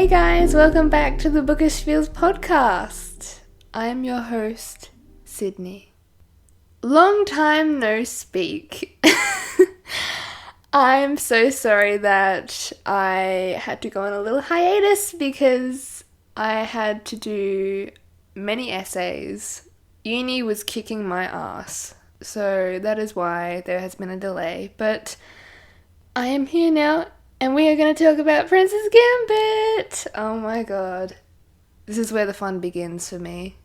Hey guys, welcome back to the Bookish podcast. I'm your host, Sydney. Long time no speak. I'm so sorry that I had to go on a little hiatus because I had to do many essays. Uni was kicking my ass, so that is why there has been a delay. But I am here now, and we are going to talk about Princess Gambit! Oh my god. This is where the fun begins for me.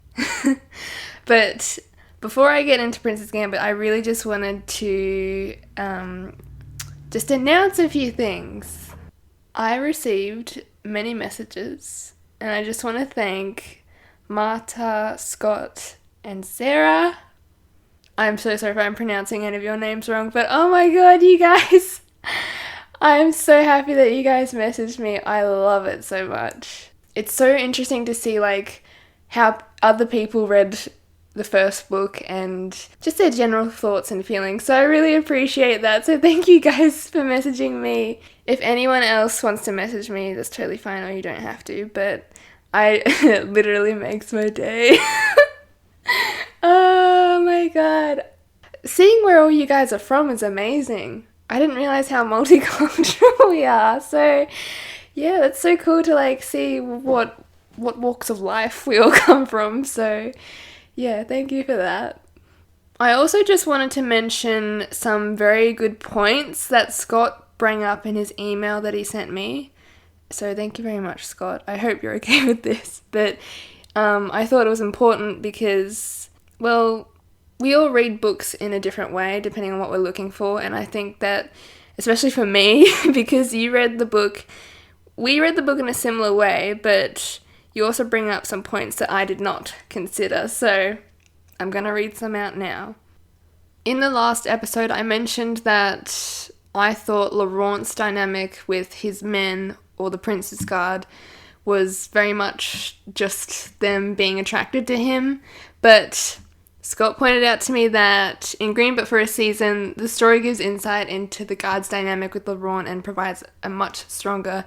But before I get into Princess Gambit, I really just wanted to just announce a few things. I received many messages, and I just want to thank Marta, Scott, and Sarah. I'm so sorry if I'm pronouncing any of your names wrong, but oh my god, you guys! I'm so happy that you guys messaged me. I love it so much. It's so interesting to see how other people read the first book and just their general thoughts and feelings. So I really appreciate that. So thank you guys for messaging me. If anyone else wants to message me, that's totally fine, or you don't have to, but it literally makes my day. Oh my god. Seeing where all you guys are from is amazing. I didn't realize how multicultural we are. So yeah, that's so cool to see what walks of life we all come from. So yeah, thank you for that. I also just wanted to mention some very good points that Scott brought up in his email that he sent me. So thank you very much, Scott. I hope you're okay with this. But I thought it was important because, well, we all read books in a different way depending on what we're looking for, and I think that, especially for me, because we read the book in a similar way, but you also bring up some points that I did not consider, so I'm going to read some out now. In the last episode, I mentioned that I thought Laurent's dynamic with his men, or the Prince's Guard, was very much just them being attracted to him, but Scott pointed out to me that in Green But for a Season, the story gives insight into the guards' dynamic with Laurent and provides a much stronger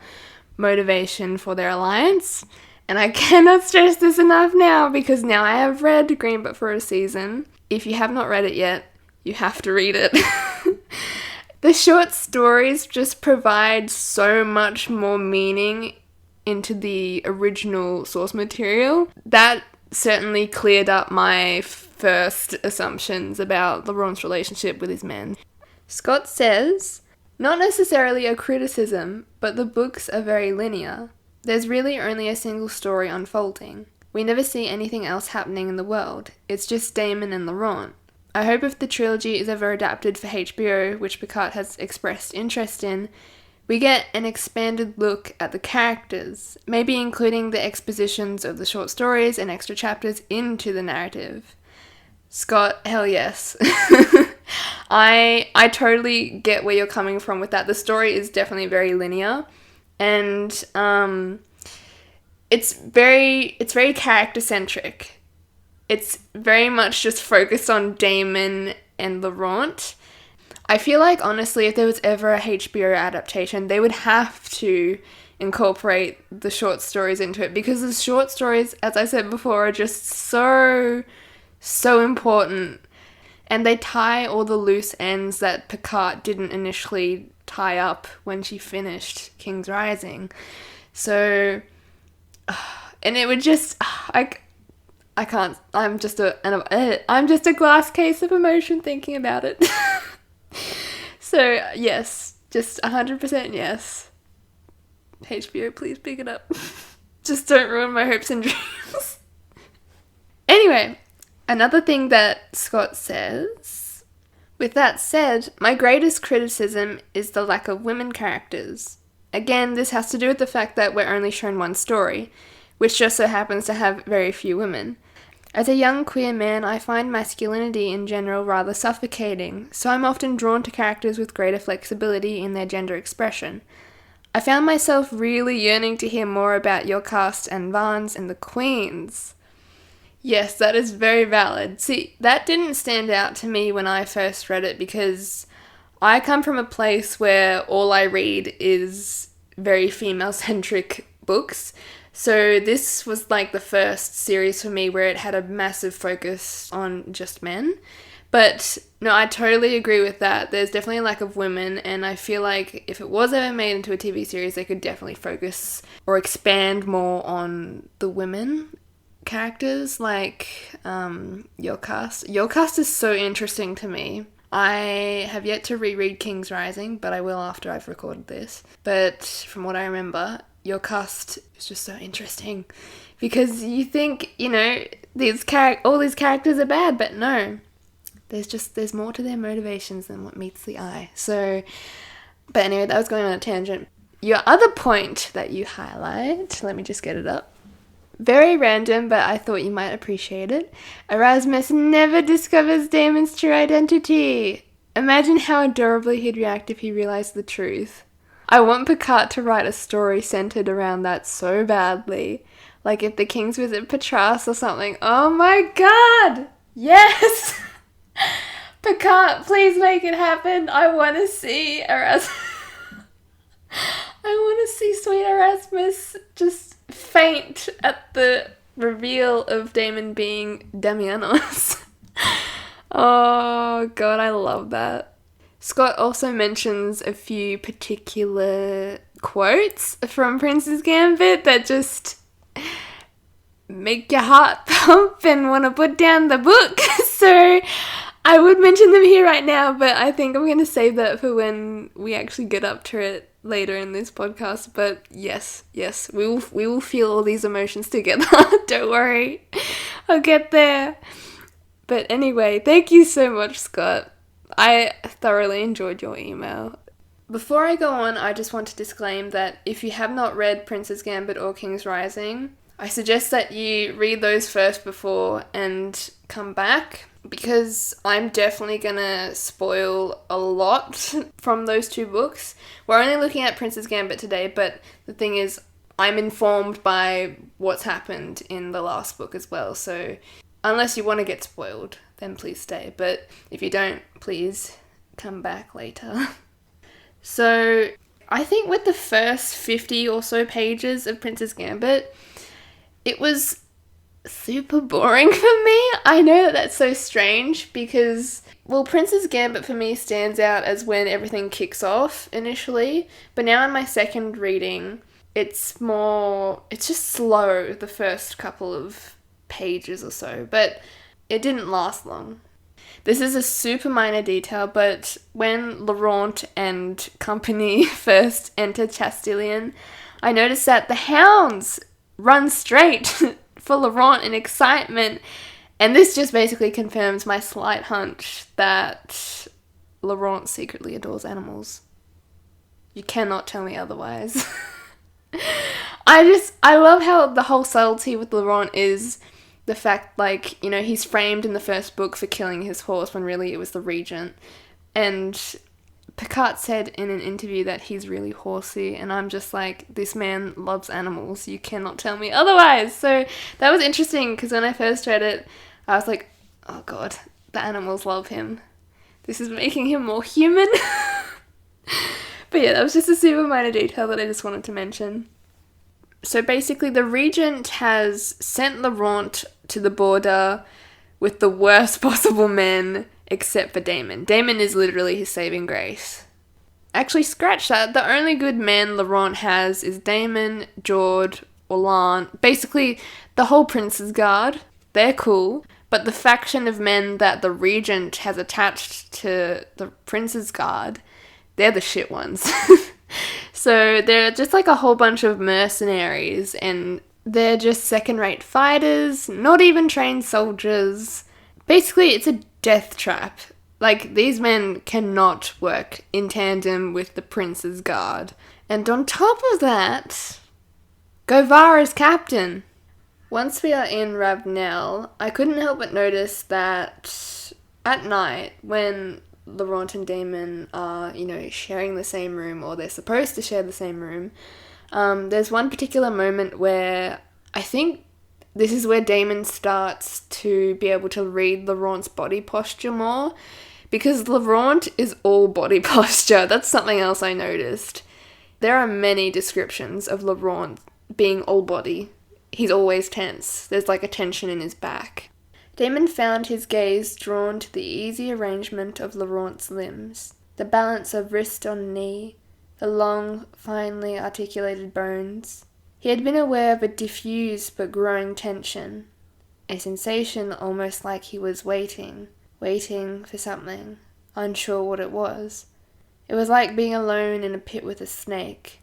motivation for their alliance. And I cannot stress this enough now, because now I have read Green But for a Season. If you have not read it yet, you have to read it. The short stories just provide so much more meaning into the original source material. That certainly cleared up my first assumptions about Laurent's relationship with his men. Scott says, "Not necessarily a criticism, but the books are very linear. There's really only a single story unfolding. We never see anything else happening in the world. It's just Damen and Laurent. I hope if the trilogy is ever adapted for HBO, which Picard has expressed interest in, we get an expanded look at the characters, maybe including the expositions of the short stories and extra chapters into the narrative." Scott, hell yes. I totally get where you're coming from with that. The story is definitely very linear, and it's very character centric. It's very much just focused on Damen and Laurent. I feel like, honestly, if there was ever a HBO adaptation, they would have to incorporate the short stories into it, because the short stories, as I said before, are just so important, and they tie all the loose ends that Picard didn't initially tie up when she finished King's Rising. So, and it would just, I can't, I'm just a glass case of emotion thinking about it. So, yes, just 100% yes. HBO, please pick it up. Just don't ruin my hopes and dreams. Anyway, another thing that Scott says, "With that said, my greatest criticism is the lack of women characters. Again, this has to do with the fact that we're only shown one story, which just so happens to have very few women. As a young queer man, I find masculinity in general rather suffocating, so I'm often drawn to characters with greater flexibility in their gender expression. I found myself really yearning to hear more about your cast and Vans and the Queens." Yes, that is very valid. See, that didn't stand out to me when I first read it, because I come from a place where all I read is very female-centric books. So this was like the first series for me where it had a massive focus on just men. But no, I totally agree with that. There's definitely a lack of women, and I feel like if it was ever made into a TV series, they could definitely focus or expand more on the women characters, like your cast. Your cast is so interesting to me. I have yet to reread King's Rising, but I will after I've recorded this. But from what I remember, your cast is just so interesting because you think, you know, all these characters are bad, but no. There's more to their motivations than what meets the eye. So, but anyway, that was going on a tangent. Your other point that you highlight, let me just get it up. Very random, but I thought you might appreciate it. Erasmus never discovers Damon's true identity. Imagine how adorably he'd react if he realized the truth. I want Picard to write a story centered around that so badly. Like if the Kings visit Patras or something. Oh my god! Yes! Picard, please make it happen. I want to see Erasmus. I want to see sweet Erasmus just faint at the reveal of Damen being Damianos. Oh god, I love that. Scott also mentions a few particular quotes from Prince's Gambit that just make your heart pump and want to put down the book. So I would mention them here right now, but I think I'm going to save that for when we actually get up to it later in this podcast. But yes, we will feel all these emotions together. Don't worry, I'll get there. But anyway, thank you so much, Scott. I thoroughly enjoyed your email. Before I go on, I just want to disclaim that if you have not read Prince's Gambit or King's Rising, I suggest that you read those first before and come back, because I'm definitely gonna spoil a lot from those two books. We're only looking at Prince's Gambit today, but the thing is, I'm informed by what's happened in the last book as well, so unless you want to get spoiled, then please stay. But if you don't, please come back later. So I think with the first 50 or so pages of Prince's Gambit, it was super boring for me. I know that that's so strange because, well, Prince's Gambit for me stands out as when everything kicks off initially, but now in my second reading, it's just slow the first couple of pages or so, but it didn't last long. This is a super minor detail, but when Laurent and company first enter Chastilian, I noticed that the hounds run straight for Laurent in excitement, and this just basically confirms my slight hunch that Laurent secretly adores animals. You cannot tell me otherwise. I love how the whole subtlety with Laurent is the fact, like, you know, he's framed in the first book for killing his horse when really it was the regent, and Picard said in an interview that he's really horsey, and I'm just like, this man loves animals. You cannot tell me otherwise. So that was interesting, because when I first read it, I was like, oh god, the animals love him. This is making him more human. But yeah, that was just a super minor detail that I just wanted to mention. So basically, the regent has sent Laurent to the border with the worst possible men, except for Damen. Damen is literally his saving grace. Actually, scratch that. The only good men Laurent has is Damen, Jord, Orlan. Basically, the whole Prince's Guard. They're cool. But the faction of men that the regent has attached to the Prince's Guard, they're the shit ones. So they're just like a whole bunch of mercenaries, and they're just second-rate fighters, not even trained soldiers. Basically, it's a death trap. Like, these men cannot work in tandem with the Prince's Guard. And on top of that, Govar is captain. Once we are in Ravenel, I couldn't help but notice that at night, when Laurent and Damen are, you know, sharing the same room, or they're supposed to share the same room, there's one particular moment where I think this is where Damen starts to be able to read Laurent's body posture more, because Laurent is all body posture. That's something else I noticed. There are many descriptions of Laurent being all body. He's always tense. There's like a tension in his back. Damen found his gaze drawn to the easy arrangement of Laurent's limbs, the balance of wrist on knee, the long, finely articulated bones. He had been aware of a diffuse but growing tension, a sensation almost like he was waiting for something, unsure what it was. It was like being alone in a pit with a snake.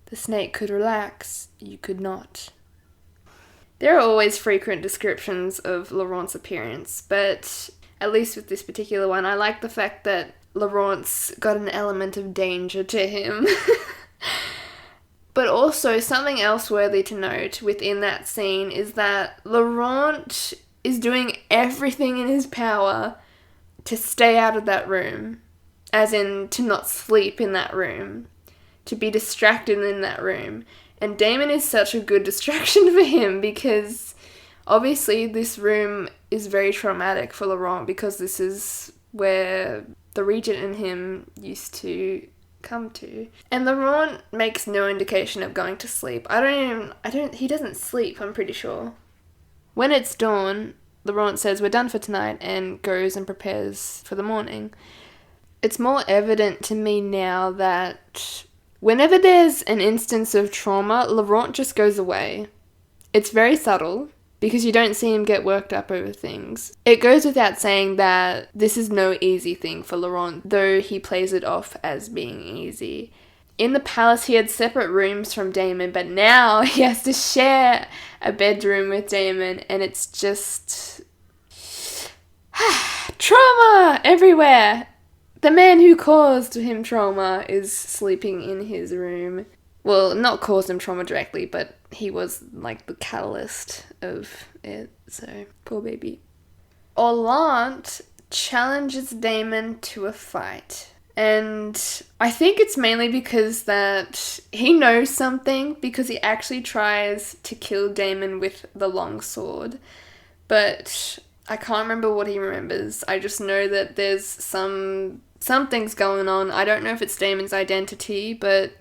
The snake could relax, you could not. There are always frequent descriptions of Laurent's appearance, but at least with this particular one, I like the fact that Laurent's got an element of danger to him. But also, something else worthy to note within that scene is that Laurent is doing everything in his power to stay out of that room, as in to not sleep in that room, to be distracted in that room. And Damen is such a good distraction for him because obviously this room is very traumatic for Laurent because this is where the regent and him used to come to. And Laurent makes no indication of going to sleep. He doesn't sleep, I'm pretty sure. When it's dawn, Laurent says we're done for tonight and goes and prepares for the morning. It's more evident to me now that whenever there's an instance of trauma, Laurent just goes away. It's very subtle because you don't see him get worked up over things. It goes without saying that this is no easy thing for Laurent, though he plays it off as being easy. In the palace, he had separate rooms from Damen, but now he has to share a bedroom with Damen, and it's just trauma everywhere. The man who caused him trauma is sleeping in his room. Well, not caused him trauma directly, but he was like the catalyst of it, so poor baby. Laurent challenges Damen to a fight. And I think it's mainly because that he knows something, because he actually tries to kill Damen with the long sword. But I can't remember what he remembers. I just know that there's something's going on. I don't know if it's Damon's identity, but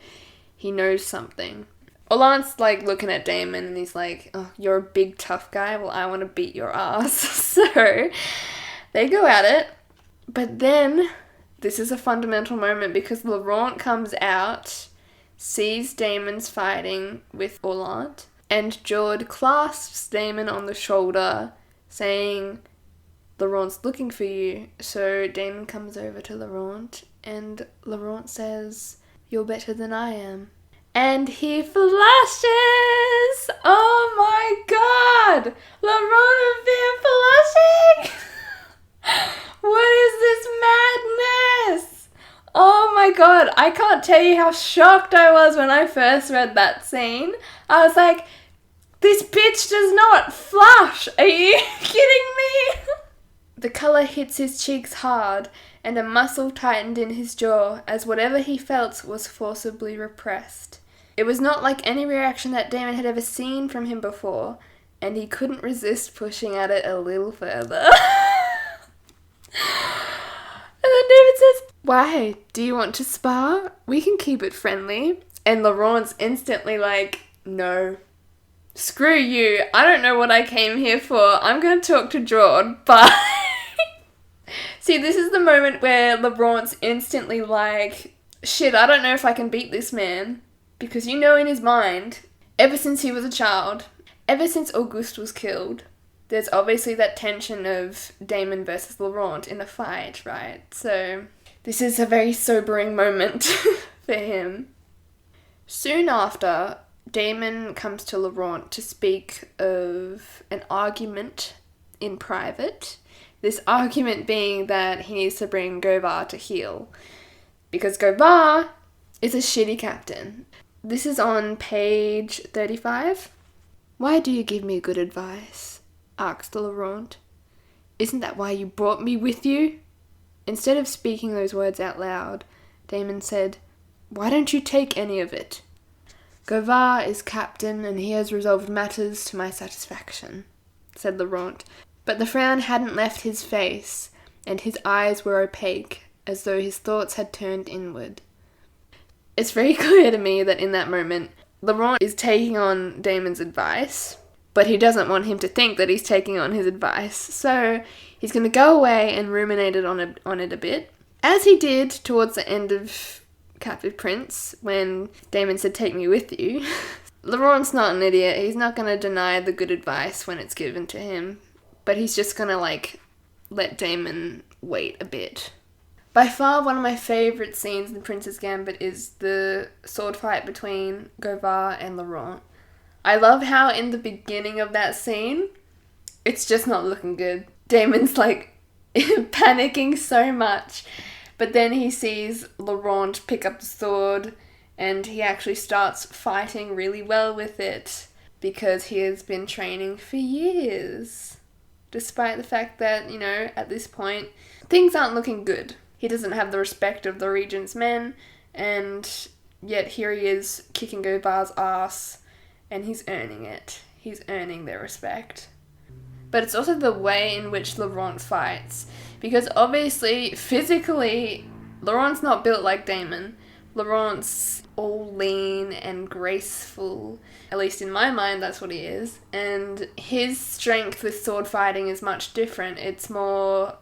he knows something. Laurent's like looking at Damen and he's like, oh, you're a big tough guy, well I want to beat your ass. So they go at it, but then this is a fundamental moment because Laurent comes out, sees Damon's fighting with Laurent, and Jord clasps Damen on the shoulder saying, Laurent's looking for you. So Damen comes over to Laurent and Laurent says, you're better than I am. And he flashes! Oh my god! Laurent Vere flashing! What is this madness? Oh my god, I can't tell you how shocked I was when I first read that scene. I was like, this bitch does not flash! Are you kidding me? The colour hits his cheeks hard, and a muscle tightened in his jaw as whatever he felt was forcibly repressed. It was not like any reaction that Damen had ever seen from him before, and he couldn't resist pushing at it a little further. And then Damen says, why? Do you want to spar? We can keep it friendly. And Laurent's instantly like, no. Screw you. I don't know what I came here for. I'm going to talk to Jord. Bye. See, this is the moment where Laurent's instantly like, shit, I don't know if I can beat this man. Because you know in his mind, ever since he was a child, ever since Auguste was killed, there's obviously that tension of Damen versus Laurent in a fight, right? So this is a very sobering moment for him. Soon after, Damen comes to Laurent to speak of an argument in private. This argument being that he needs to bring Govar to heel. Because Govar is a shitty captain. This is on page 35. Why do you give me good advice? Asked Laurent. Isn't that why you brought me with you? Instead of speaking those words out loud, Damen said, why don't you take any of it? Govar is captain and he has resolved matters to my satisfaction, said Laurent. But the frown hadn't left his face, and his eyes were opaque, as though his thoughts had turned inward. It's very clear to me that in that moment, Laurent is taking on Damon's advice, but he doesn't want him to think that he's taking on his advice. So he's going to go away and ruminate on it a bit, as he did towards the end of Captive Prince when Damen said, "Take me with you." Laurent's not an idiot. He's not going to deny the good advice when it's given to him, but he's just going to, like, let Damen wait a bit. By far, one of my favourite scenes in Prince's Gambit is the sword fight between Gauvard and Laurent. I love how in the beginning of that scene, it's just not looking good. Damon's, like, panicking so much, but then he sees Laurent pick up the sword and he actually starts fighting really well with it because he has been training for years. Despite the fact that, you know, at this point, things aren't looking good. He doesn't have the respect of the Regent's men, and yet here he is kicking Gauvard's ass, and he's earning it. He's earning their respect. But it's also the way in which Laurent fights, because obviously, physically, Laurent's not built like Damen. Laurent's all lean and graceful. At least in my mind, that's what he is. And his strength with sword fighting is much different. It's more...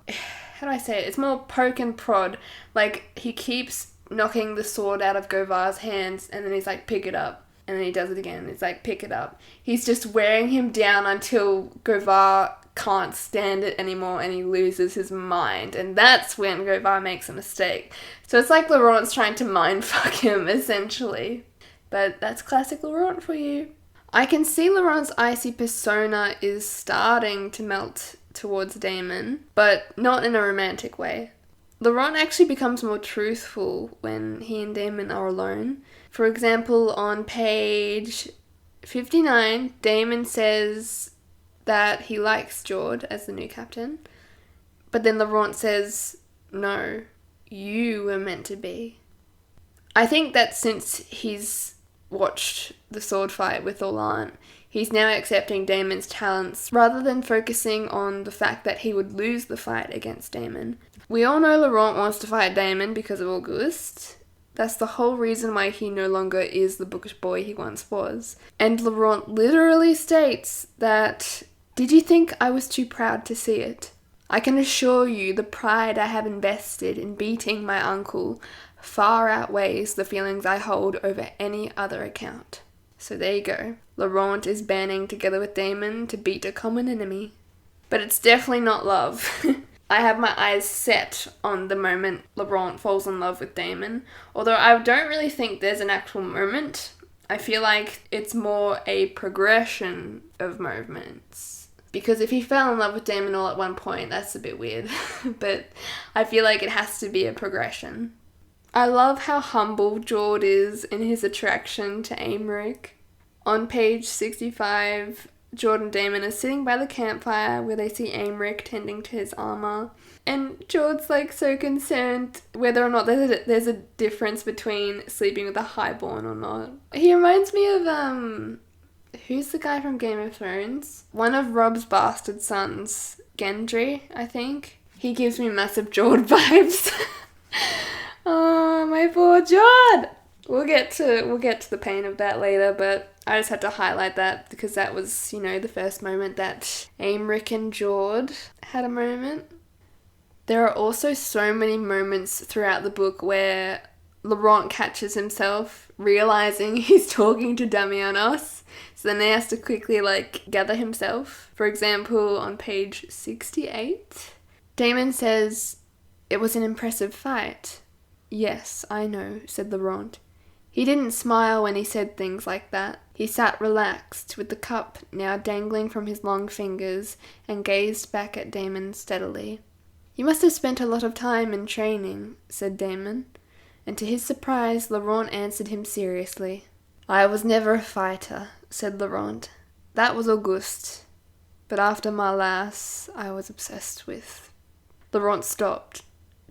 how do I say it? It's more poke and prod. Like, he keeps knocking the sword out of Gauvard's hands, and then he's like, pick it up. And then he does it again. It's like, pick it up. He's just wearing him down until Gauvard can't stand it anymore and he loses his mind. And that's when Gauvard makes a mistake. So it's like Laurent's trying to mindfuck him, essentially. But that's classic Laurent for you. I can see Laurent's icy persona is starting to melt towards Damen, but not in a romantic way. Laurent actually becomes more truthful when he and Damen are alone. For example, on page 59, Damen says that he likes Jord as the new captain, but then Laurent says, "No, you were meant to be." I think that since he's watched the sword fight with Laurent, he's now accepting Damon's talents rather than focusing on the fact that he would lose the fight against Damen. We all know Laurent wants to fight Damen because of Auguste. That's the whole reason why he no longer is the bookish boy he once was. And Laurent literally states that, "Did you think I was too proud to see it? I can assure you the pride I have invested in beating my uncle far outweighs the feelings I hold over any other account." So there you go. Laurent is banding together with Damen to beat a common enemy. But it's definitely not love. I have my eyes set on the moment Laurent falls in love with Damen, although I don't really think there's an actual moment. I feel like it's more a progression of moments. Because if he fell in love with Damen all at one point, that's a bit weird. But I feel like it has to be a progression. I love how humble Jord is in his attraction to Aymeric. On page 65, Jord and Damen are sitting by the campfire where they see Aymeric tending to his armor. And Jord's like so concerned whether or not there's a difference between sleeping with a highborn or not. He reminds me of, who's the guy from Game of Thrones? One of Rob's bastard sons, Gendry, I think. He gives me massive Jord vibes. Oh, my poor Jord! We'll get to the pain of that later, but I just had to highlight that because that was, you know, the first moment that Aymeric and Jord had a moment. There are also so many moments throughout the book where Laurent catches himself realizing he's talking to Damianos, so then he has to quickly, like, gather himself. For example, on page 68, Damen says, "It was an impressive fight." "Yes, I know," said Laurent. He didn't smile when he said things like that. He sat relaxed, with the cup now dangling from his long fingers, and gazed back at Damen steadily. "You must have spent a lot of time in training," said Damen, and to his surprise, Laurent answered him seriously. "I was never a fighter," said Laurent. "That was Auguste. But after Marlas, I was obsessed with." Laurent stopped.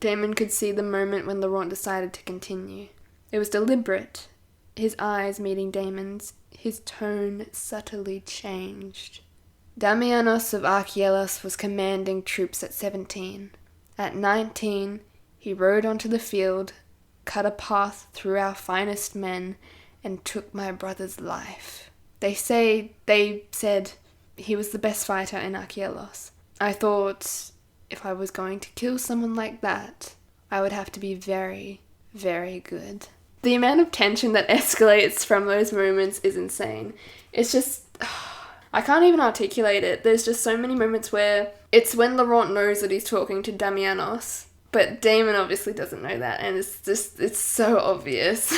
Damen could see the moment when Laurent decided to continue. It was deliberate. His eyes meeting Damen's, his tone subtly changed. Damianos of Archelos was commanding troops at 17. At 19, he rode onto the field, cut a path through our finest men, and took my brother's life. They said he was the best fighter in Archelos. I thought if I was going to kill someone like that, I would have to be very, very good. The amount of tension that escalates from those moments is insane. It's just... I can't even articulate it. There's just so many moments where it's when Laurent knows that he's talking to Damianos, but Damen obviously doesn't know that, and it's so obvious.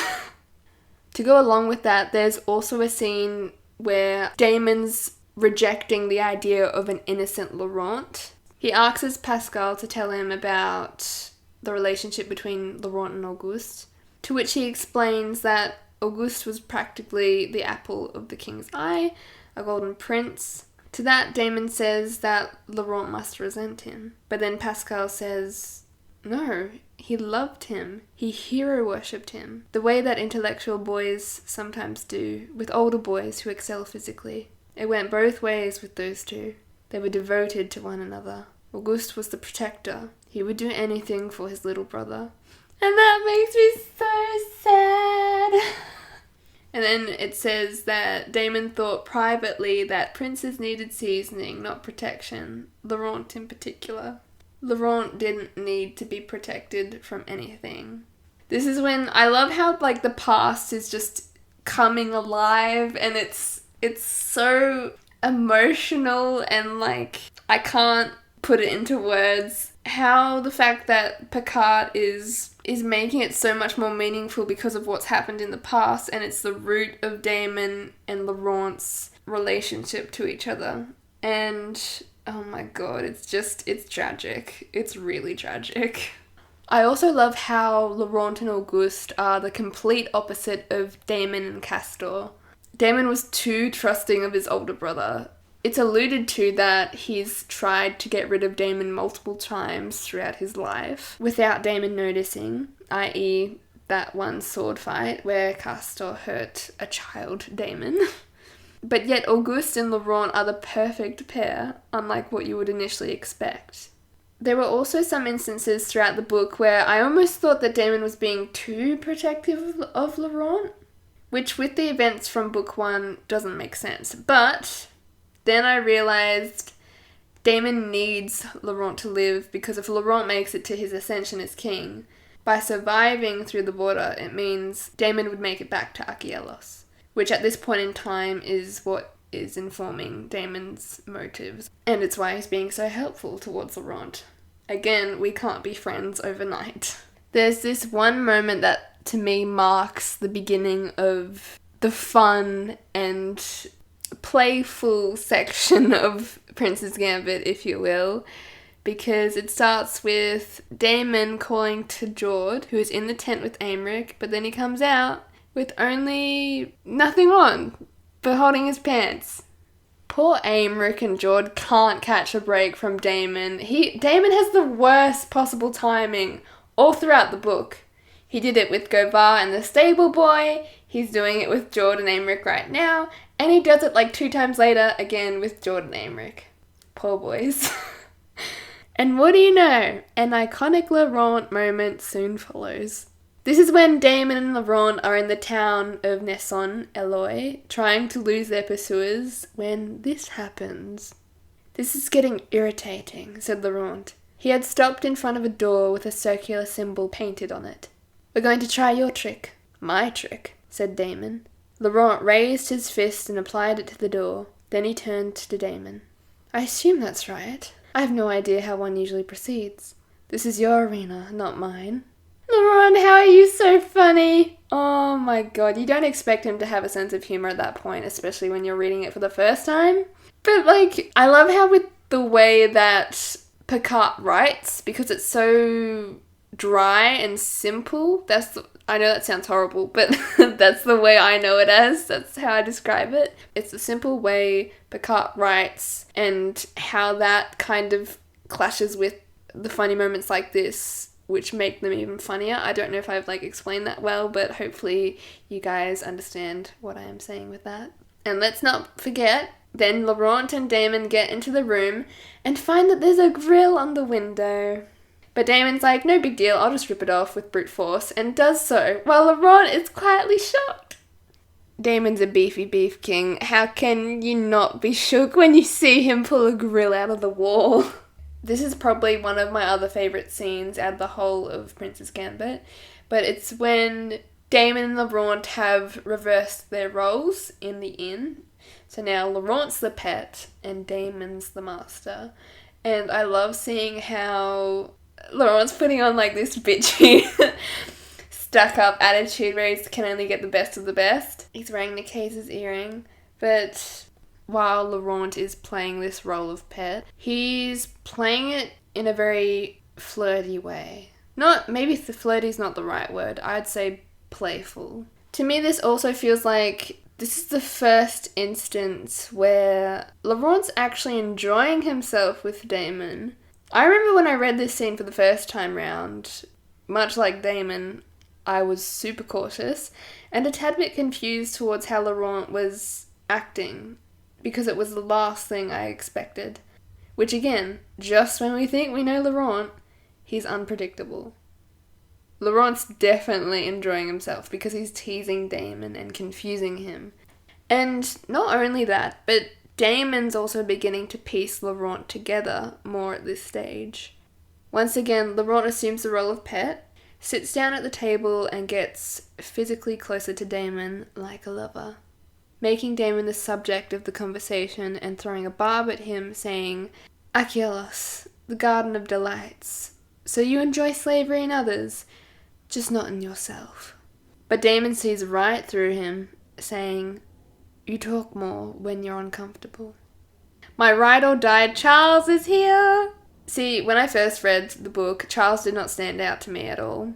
To go along with that, there's also a scene where Damon's rejecting the idea of an innocent Laurent. He asks Pascal to tell him about the relationship between Laurent and Auguste, to which he explains that Auguste was practically the apple of the king's eye, a golden prince. To that, Damen says that Laurent must resent him. But then Pascal says, no, he loved him. He hero-worshipped him. The way that intellectual boys sometimes do with older boys who excel physically. It went both ways with those two. They were devoted to one another. Auguste was the protector. He would do anything for his little brother. And that makes me so sad. And then it says that Damen thought privately that princes needed seasoning, not protection. Laurent in particular. Laurent didn't need to be protected from anything. This is when I love how like the past is just coming alive, and it's so emotional, and like I can't put it into words. How the fact that Picard is making it so much more meaningful because of what's happened in the past, and it's the root of Damen and Laurent's relationship to each other. And oh my god, it's tragic. It's really tragic. I also love how Laurent and Auguste are the complete opposite of Damen and Castor. Damen was too trusting of his older brother. It's alluded to that he's tried to get rid of Damen multiple times throughout his life without Damen noticing, i.e. that one sword fight where Castor hurt a child Damen. But yet Auguste and Laurent are the perfect pair, unlike what you would initially expect. There were also some instances throughout the book where I almost thought that Damen was being too protective of Laurent, which with the events from book 1 doesn't make sense. But then I realised Damen needs Laurent to live, because if Laurent makes it to his ascension as king, by surviving through the border, it means Damen would make it back to Archelos, which at this point in time is what is informing Damen's motives. And it's why he's being so helpful towards Laurent. Again, we can't be friends overnight. There's this one moment that to me marks the beginning of the fun and playful section of Prince's Gambit, if you will, because it starts with Damen calling to Jord, who is in the tent with Aymeric, but then he comes out with only nothing on, but holding his pants. Poor Aymeric and Jord can't catch a break from Damen. Damen has the worst possible timing all throughout the book. He did it with Govar and the stable boy, he's doing it with Jord and Aymeric right now, and he does it like 2 times later again with Jord and Aymeric. Poor boys. And what do you know? An iconic Laurent moment soon follows. This is when Damen and Laurent are in the town of Nesson, Eloy, trying to lose their pursuers, when this happens. This is getting irritating, said Laurent. He had stopped in front of a door with a circular symbol painted on it. We're going to try your trick. My trick, said Damen. Laurent raised his fist and applied it to the door. Then he turned to Damen. I assume that's right. I have no idea how one usually proceeds. This is your arena, not mine. Laurent, how are you so funny? Oh my god, you don't expect him to have a sense of humour at that point, especially when you're reading it for the first time. But like, I love how with the way that Picard writes, because it's so dry and simple, I know that sounds horrible, but that's the way I know it as. That's how I describe it. It's the simple way Picard writes, and how that kind of clashes with the funny moments like this, which make them even funnier. I don't know if I've explained that well, but hopefully you guys understand what I am saying with that. And let's not forget, then Laurent and Damen get into the room and find that there's a grill on the window. But Damon's like, no big deal, I'll just rip it off with brute force, and does so, while Laurent is quietly shocked. Damon's a beefy beef king. How can you not be shook when you see him pull a grill out of the wall? This is probably one of my other favourite scenes out of the whole of Princess Gambit, but it's when Damen and Laurent have reversed their roles in the inn. So now Laurent's the pet and Damon's the master. And I love seeing how Laurent's putting on like this bitchy stuck up attitude where he can only get the best of the best. He's wearing Nicase's earring, but while Laurent is playing this role of pet, he's playing it in a very flirty way. Maybe flirty's not the right word. I'd say playful. To me, this also feels like this is the first instance where Laurent's actually enjoying himself with Damen. I remember when I read this scene for the first time round, much like Damen, I was super cautious and a tad bit confused towards how Laurent was acting, because it was the last thing I expected. Which again, just when we think we know Laurent, he's unpredictable. Laurent's definitely enjoying himself because he's teasing Damen and confusing him. And not only that, but Damen's also beginning to piece Laurent together more at this stage. Once again, Laurent assumes the role of pet, sits down at the table and gets physically closer to Damen like a lover, making Damen the subject of the conversation and throwing a barb at him, saying, "Achielos, the garden of delights. So you enjoy slavery in others, just not in yourself." But Damen sees right through him, saying, "You talk more when you're uncomfortable." My ride or die Charles is here! See, when I first read the book, Charles did not stand out to me at all.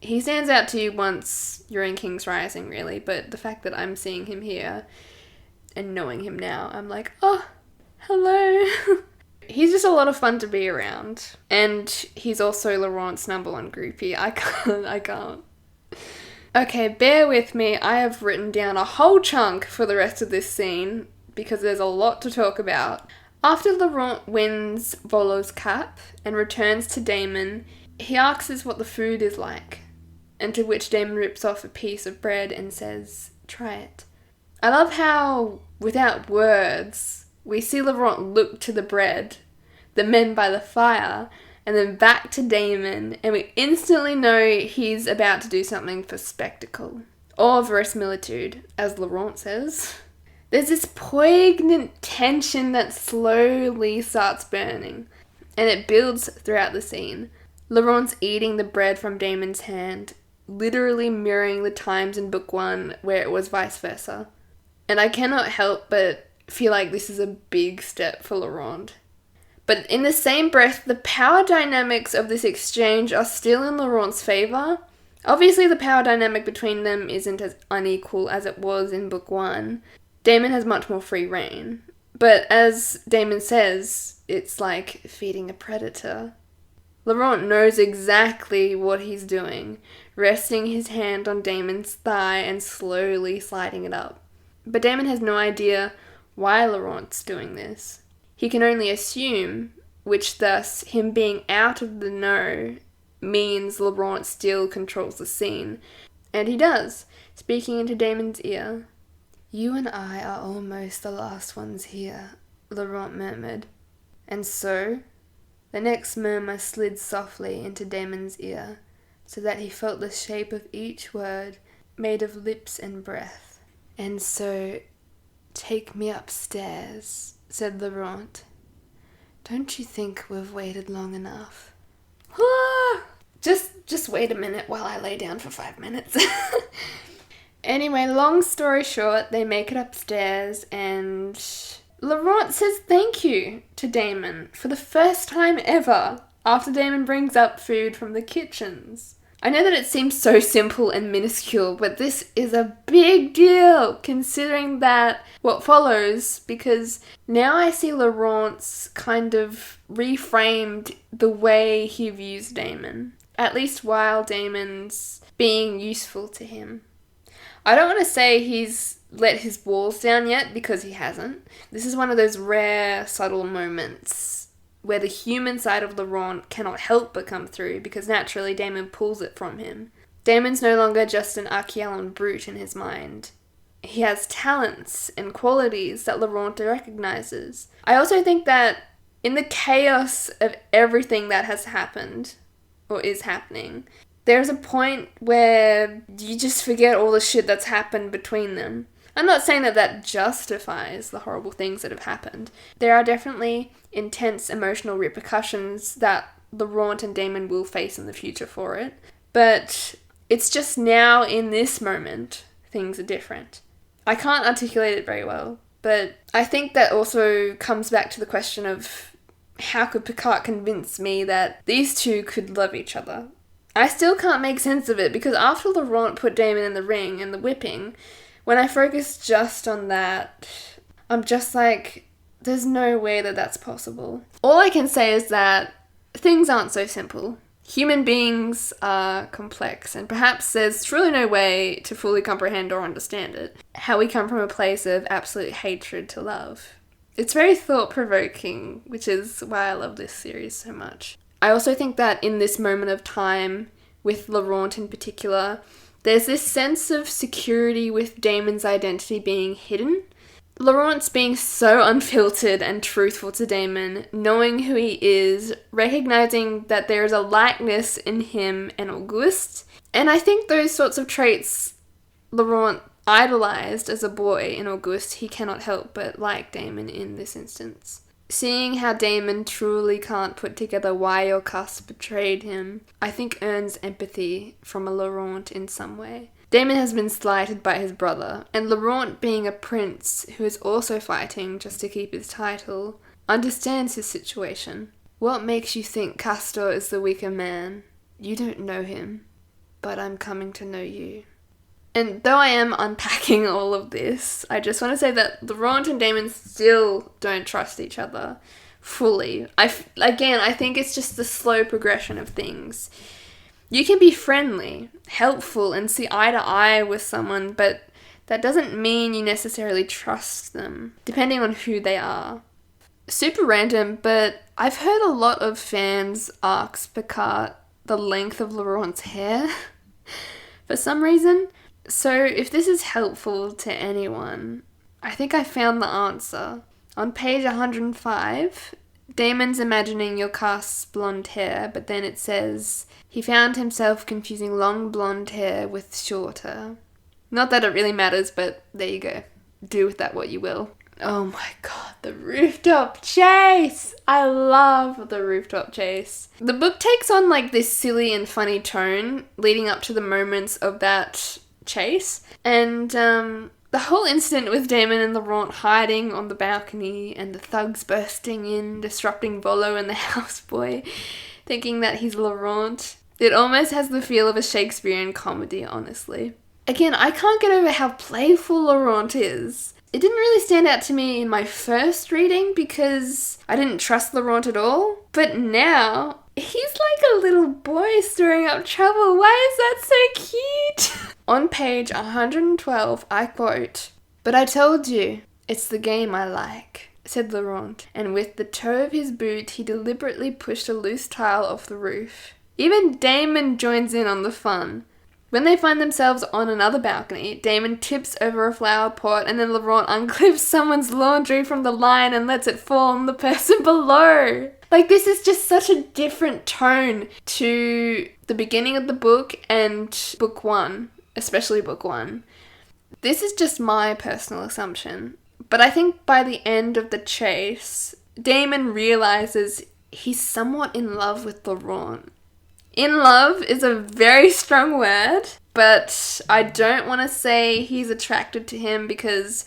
He stands out to you once you're in King's Rising, really, but the fact that I'm seeing him here and knowing him now, I'm like, oh, hello. He's just a lot of fun to be around. And he's also Laurent's number one groupie. I can't. Okay, bear with me. I have written down a whole chunk for the rest of this scene because there's a lot to talk about. After Laurent wins Volo's cap and returns to Damen, he asks what the food is like, and to which Damen rips off a piece of bread and says, "Try it." I love how, without words, we see Laurent look to the bread, the men by the fire, and then back to Damen, and we instantly know he's about to do something for spectacle, or verisimilitude, as Laurent says. There's this poignant tension that slowly starts burning, and it builds throughout the scene. Laurent's eating the bread from Damen's hand, literally mirroring the times in book 1 where it was vice versa. And I cannot help but feel like this is a big step for Laurent. But in the same breath, the power dynamics of this exchange are still in Laurent's favour. Obviously, the power dynamic between them isn't as unequal as it was in book 1. Damen has much more free reign. But as Damen says, it's like feeding a predator. Laurent knows exactly what he's doing, resting his hand on Damen's thigh and slowly sliding it up. But Damen has no idea why Laurent's doing this. He can only assume, which thus, him being out of the know, means Laurent still controls the scene. And he does, speaking into Damen's ear. "You and I are almost the last ones here," Laurent murmured. And so, the next murmur slid softly into Damen's ear, so that he felt the shape of each word made of lips and breath. "And so, take me upstairs," said Laurent. "Don't you think we've waited long enough?" Just wait a minute while I lay down for 5 minutes. Anyway, long story short, they make it upstairs and Laurent says thank you to Damen for the first time ever after Damen brings up food from the kitchens. I know that it seems so simple and minuscule, but this is a big deal considering that what follows, because now I see Laurent's kind of reframed the way he views Damen, at least while Damen's being useful to him. I don't want to say he's let his walls down yet, because he hasn't. This is one of those rare, subtle moments where the human side of Laurent cannot help but come through, because naturally Damen pulls it from him. Damen's no longer just an Archaean brute in his mind. he has talents and qualities that Laurent recognizes. I also think that in the chaos of everything that has happened, or is happening, there's a point where you just forget all the shit that's happened between them. I'm not saying that that justifies the horrible things that have happened. There are definitely intense emotional repercussions that Laurent and Damen will face in the future for it. But it's just now, in this moment, things are different. I can't articulate it very well, but I think that also comes back to the question of how could Picard convince me that these two could love each other? I still can't make sense of it, because after Laurent put Damen in the ring and the whipping, when I focus just on that, I'm just like, there's no way that that's possible. All I can say is that things aren't so simple. Human beings are complex, and perhaps there's truly no way to fully comprehend or understand it. How we come from a place of absolute hatred to love. It's very thought-provoking, which is why I love this series so much. I also think that in this moment of time, with Laurent in particular, there's this sense of security with Damen's identity being hidden. Laurent's being so unfiltered and truthful to Damen, knowing who he is, recognizing that there is a likeness in him and Auguste. And I think those sorts of traits Laurent idolized as a boy in Auguste, he cannot help but like Damen in this instance. Seeing how Damen truly can't put together why Auguste betrayed him, I think earns empathy from a Laurent in some way. Damen has been slighted by his brother, and Laurent, being a prince who is also fighting just to keep his title, understands his situation. What makes you think Castor is the weaker man? You don't know him, but I'm coming to know you. And though I am unpacking all of this, I just want to say that Laurent and Damen still don't trust each other fully. I think it's just the slow progression of things. You can be friendly, helpful, and see eye to eye with someone, but that doesn't mean you necessarily trust them, depending on who they are. Super random, but I've heard a lot of fans ask Picard the length of Laurent's hair for some reason. So if this is helpful to anyone, I think I found the answer. On page 105, Damen's imagining Yocast's blonde hair, but then it says he found himself confusing long blonde hair with shorter. Not that it really matters, but there you go. Do with that what you will. Oh my god, the rooftop chase! I love the rooftop chase. The book takes on like this silly and funny tone leading up to the moments of that chase, and the whole incident with Damen and Laurent hiding on the balcony and the thugs bursting in, disrupting Volo and the houseboy, thinking that he's Laurent. It almost has the feel of a Shakespearean comedy, honestly. Again, I can't get over how playful Laurent is. It didn't really stand out to me in my first reading because I didn't trust Laurent at all, but now he's like a little boy stirring up trouble. Why is that so cute? On page 112, I quote, "But I told you, it's the game I like," said Laurent, and with the toe of his boot he deliberately pushed a loose tile off the roof. Even Damen joins in on the fun. When they find themselves on another balcony, Damen tips over a flower pot and then Laurent unclips someone's laundry from the line and lets it fall on the person below. Like, this is just such a different tone to the beginning of the book and book one, especially book one. This is just my personal assumption, but I think by the end of the chase, Damen realizes he's somewhat in love with Laurent. In love is a very strong word, but I don't want to say he's attracted to him because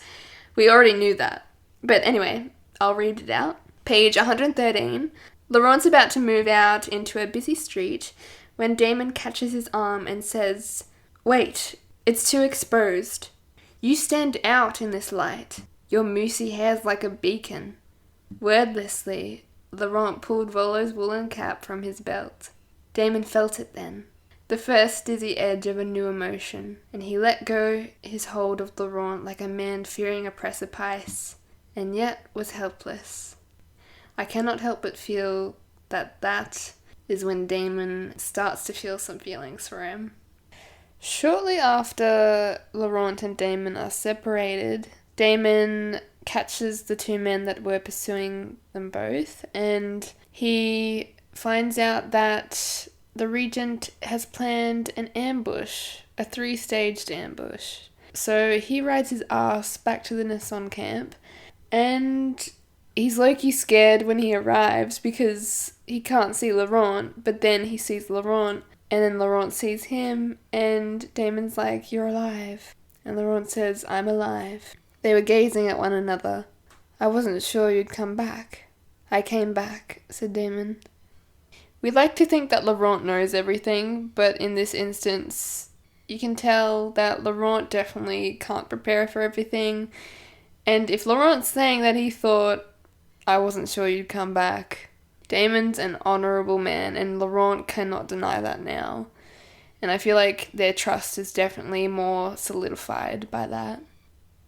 we already knew that. But anyway, I'll read it out. Page 113. Laurent's about to move out into a busy street when Damen catches his arm and says, "Wait, it's too exposed. You stand out in this light. Your moosey hair's like a beacon." Wordlessly, Laurent pulled Volo's woolen cap from his belt. Damen felt it then, the first dizzy edge of a new emotion, and he let go his hold of Laurent like a man fearing a precipice, and yet was helpless. I cannot help but feel that that is when Damen starts to feel some feelings for him. Shortly after Laurent and Damen are separated, Damen catches the two men that were pursuing them both, and he finds out that the regent has planned an ambush, a 3-staged ambush. So he rides his ass back to the Nasson camp, and he's low-key scared when he arrives because he can't see Laurent, but then he sees Laurent, and then Laurent sees him, and Damon's like, "You're alive." And Laurent says, "I'm alive." They were gazing at one another. "I wasn't sure you'd come back." "I came back," said Damen. We'd like to think that Laurent knows everything, but in this instance, you can tell that Laurent definitely can't prepare for everything. And if Laurent's saying that he thought, "I wasn't sure you'd come back," Damon's an honourable man, and Laurent cannot deny that now. And I feel like their trust is definitely more solidified by that.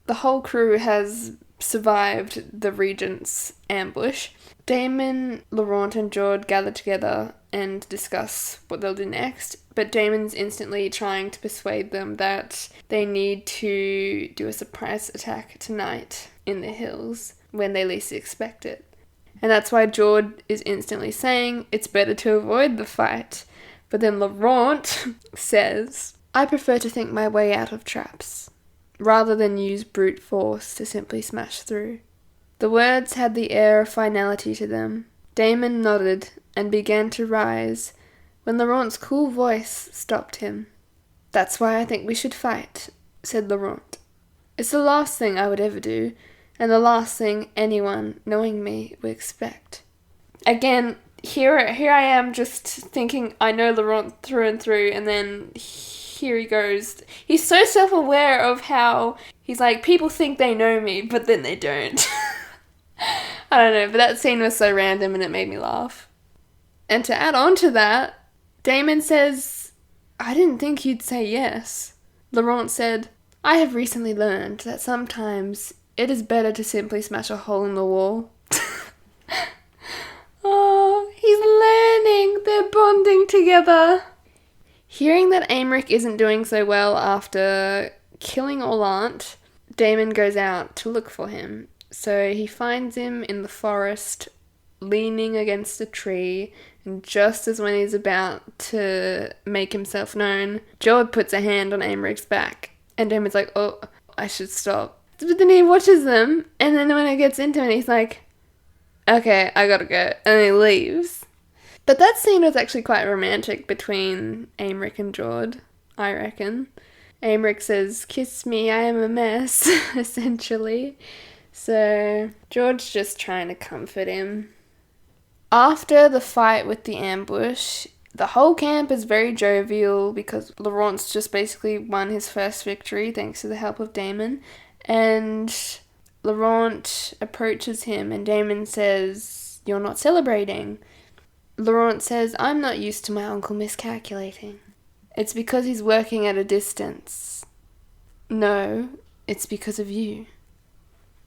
The whole crew has survived the regent's ambush. Damen, Laurent and George gather together and discuss what they'll do next, but Damon's instantly trying to persuade them that they need to do a surprise attack tonight in the hills when they least expect it. And that's why George is instantly saying it's better to avoid the fight. But then Laurent says, "I prefer to think my way out of traps, rather than use brute force to simply smash through." The words had the air of finality to them. Damen nodded and began to rise when Laurent's cool voice stopped him. "That's why I think we should fight," said Laurent. "It's the last thing I would ever do, and the last thing anyone, knowing me, would expect." Again, here I am just thinking I know Laurent through and through, and then here he goes. He's so self-aware of how he's like, people think they know me, but then they don't. I don't know, but that scene was so random and it made me laugh. And to add on to that, Damen says, "I didn't think you'd say yes." Laurent said, "I have recently learned that sometimes it is better to simply smash a hole in the wall." Oh, he's learning. They're bonding together. Hearing that Aymeric isn't doing so well after killing Orlant, Damen goes out to look for him. So he finds him in the forest, leaning against a tree, and just as when he's about to make himself known, George puts a hand on Aymeric's back, and Damon's like, "Oh, I should stop." But then he watches them, and then when it gets into it, he's like, "Okay, I gotta go," and he leaves. But that scene was actually quite romantic between Aymeric and George, I reckon. Aymeric says, "Kiss me, I am a mess," essentially. So George's just trying to comfort him. After the fight with the ambush, the whole camp is very jovial because Laurent's just basically won his first victory thanks to the help of Damen. And Laurent approaches him and Damen says, "You're not celebrating." Laurent says, "I'm not used to my uncle miscalculating. It's because he's working at a distance." "No, it's because of you."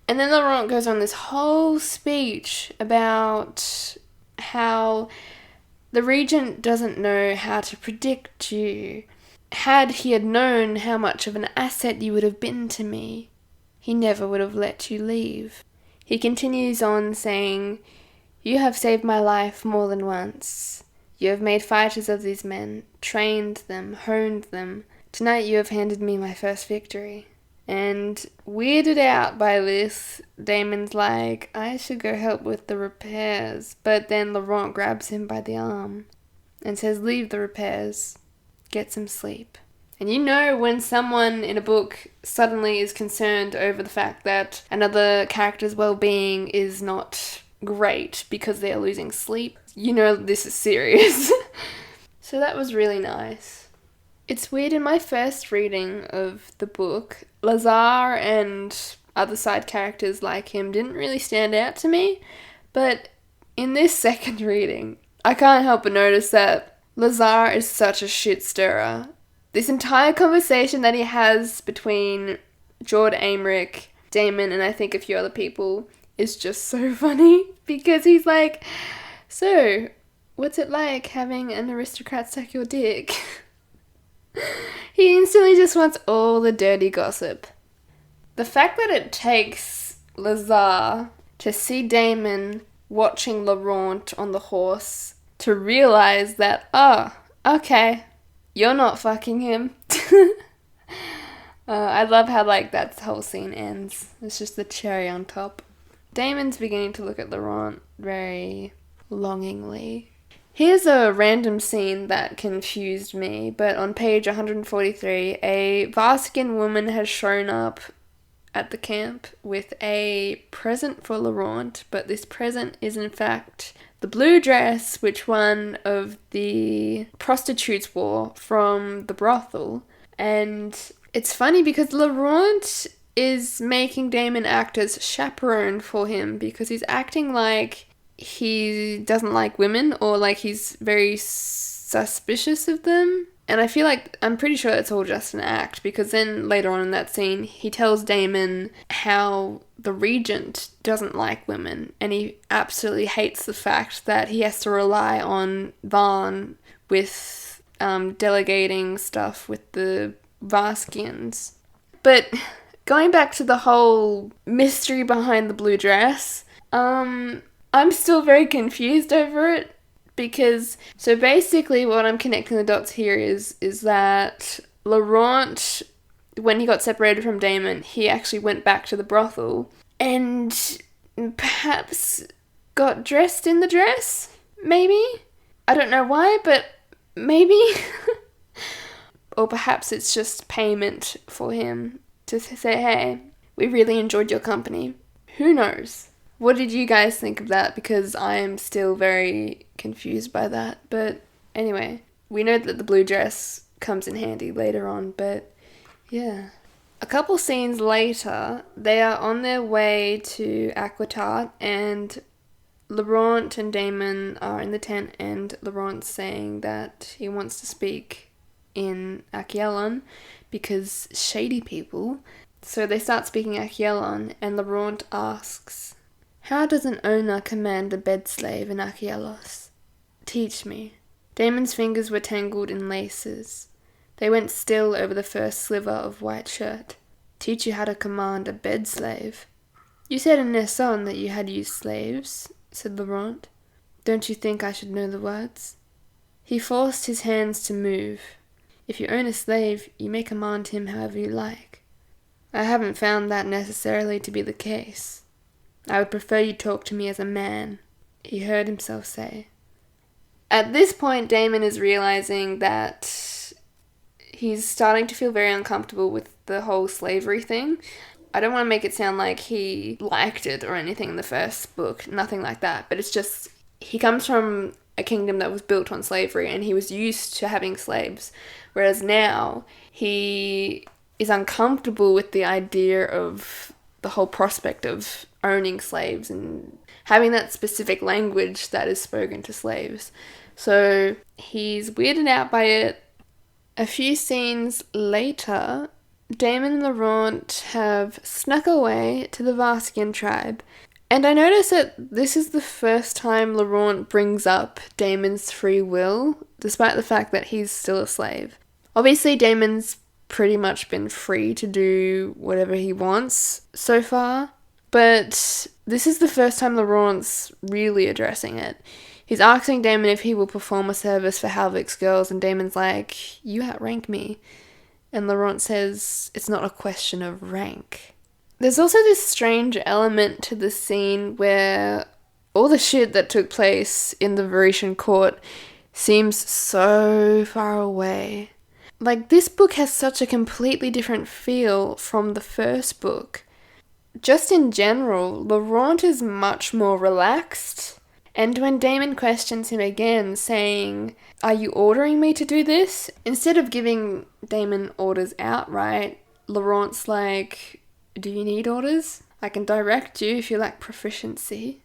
And then Laurent goes on this whole speech about how the regent doesn't know how to predict you. Had he had known how much of an asset you would have been to me, he never would have let you leave. He continues on saying, "You have saved my life more than once. You have made fighters of these men, trained them, honed them. Tonight you have handed me my first victory." And weirded out by this, Damon's like, "I should go help with the repairs." But then Laurent grabs him by the arm and says, "Leave the repairs. Get some sleep." And you know when someone in a book suddenly is concerned over the fact that another character's well-being is not great because they're losing sleep, you know this is serious. So that was really nice. It's weird, in my first reading of the book, Lazare and other side characters like him didn't really stand out to me, but in this second reading, I can't help but notice that Lazare is such a shit stirrer. This entire conversation that he has between George Aymeric, Damen, and I think a few other people is just so funny because he's like, "So, what's it like having an aristocrat suck your dick?" He instantly just wants all the dirty gossip. The fact that it takes Lazare to see Damen watching Laurent on the horse to realise that, oh, okay, you're not fucking him. I love how, like, that whole scene ends. It's just the cherry on top. Damon's beginning to look at Laurent very longingly. Here's a random scene that confused me, but on page 143, a Varsian woman has shown up at the camp with a present for Laurent, but this present is in fact the blue dress which one of the prostitutes wore from the brothel. And it's funny because Laurent is making Damen act as chaperone for him because he's acting like he doesn't like women or like he's very suspicious of them. And I feel like, I'm pretty sure it's all just an act because then later on in that scene, he tells Damen how the regent doesn't like women and he absolutely hates the fact that he has to rely on Van with delegating stuff with the Varskians. But going back to the whole mystery behind the blue dress, I'm still very confused over it because, so basically what I'm connecting the dots here is that Laurent, when he got separated from Damen, he actually went back to the brothel and perhaps got dressed in the dress, maybe? I don't know why, but maybe? Or perhaps it's just payment for him to say, hey, we really enjoyed your company. Who knows? What did you guys think of that? Because I am still very confused by that. But anyway, we know that the blue dress comes in handy later on, but yeah. A couple scenes later, they are on their way to Aquitart and Laurent and Damen are in the tent and Laurent's saying that he wants to speak in Achielon because shady people. So they start speaking Achielon and Laurent asks, how does an owner command a bed slave in Achielos? Teach me. Damon's fingers were tangled in laces. They went still over the first sliver of white shirt. Teach you how to command a bed slave. You said in Nesson that you had used slaves, said Laurent. Don't you think I should know the words? He forced his hands to move. If you own a slave, you may command him however you like. I haven't found that necessarily to be the case. I would prefer you talk to me as a man, he heard himself say. At this point, Damen is realizing that he's starting to feel very uncomfortable with the whole slavery thing. I don't want to make it sound like he liked it or anything in the first book, nothing like that, but it's just, he comes from a kingdom that was built on slavery and he was used to having slaves, whereas now he is uncomfortable with the idea of the whole prospect of owning slaves and having that specific language that is spoken to slaves. So he's weirded out by it. A few scenes later, Damen and Laurent have snuck away to the Varsian tribe. And I notice that this is the first time Laurent brings up Damon's free will, despite the fact that he's still a slave. Obviously, Damon's pretty much been free to do whatever he wants so far, but this is the first time Laurent's really addressing it. He's asking Damen if he will perform a service for Halvik's girls, and Damon's like, you outrank me. And Laurent says, it's not a question of rank. There's also this strange element to the scene where all the shit that took place in the Varisian court seems so far away. Like, this book has such a completely different feel from the first book. Just in general, Laurent is much more relaxed. And when Damen questions him again, saying, are you ordering me to do this? Instead of giving Damen orders outright, Laurent's like, do you need orders? I can direct you if you lack proficiency.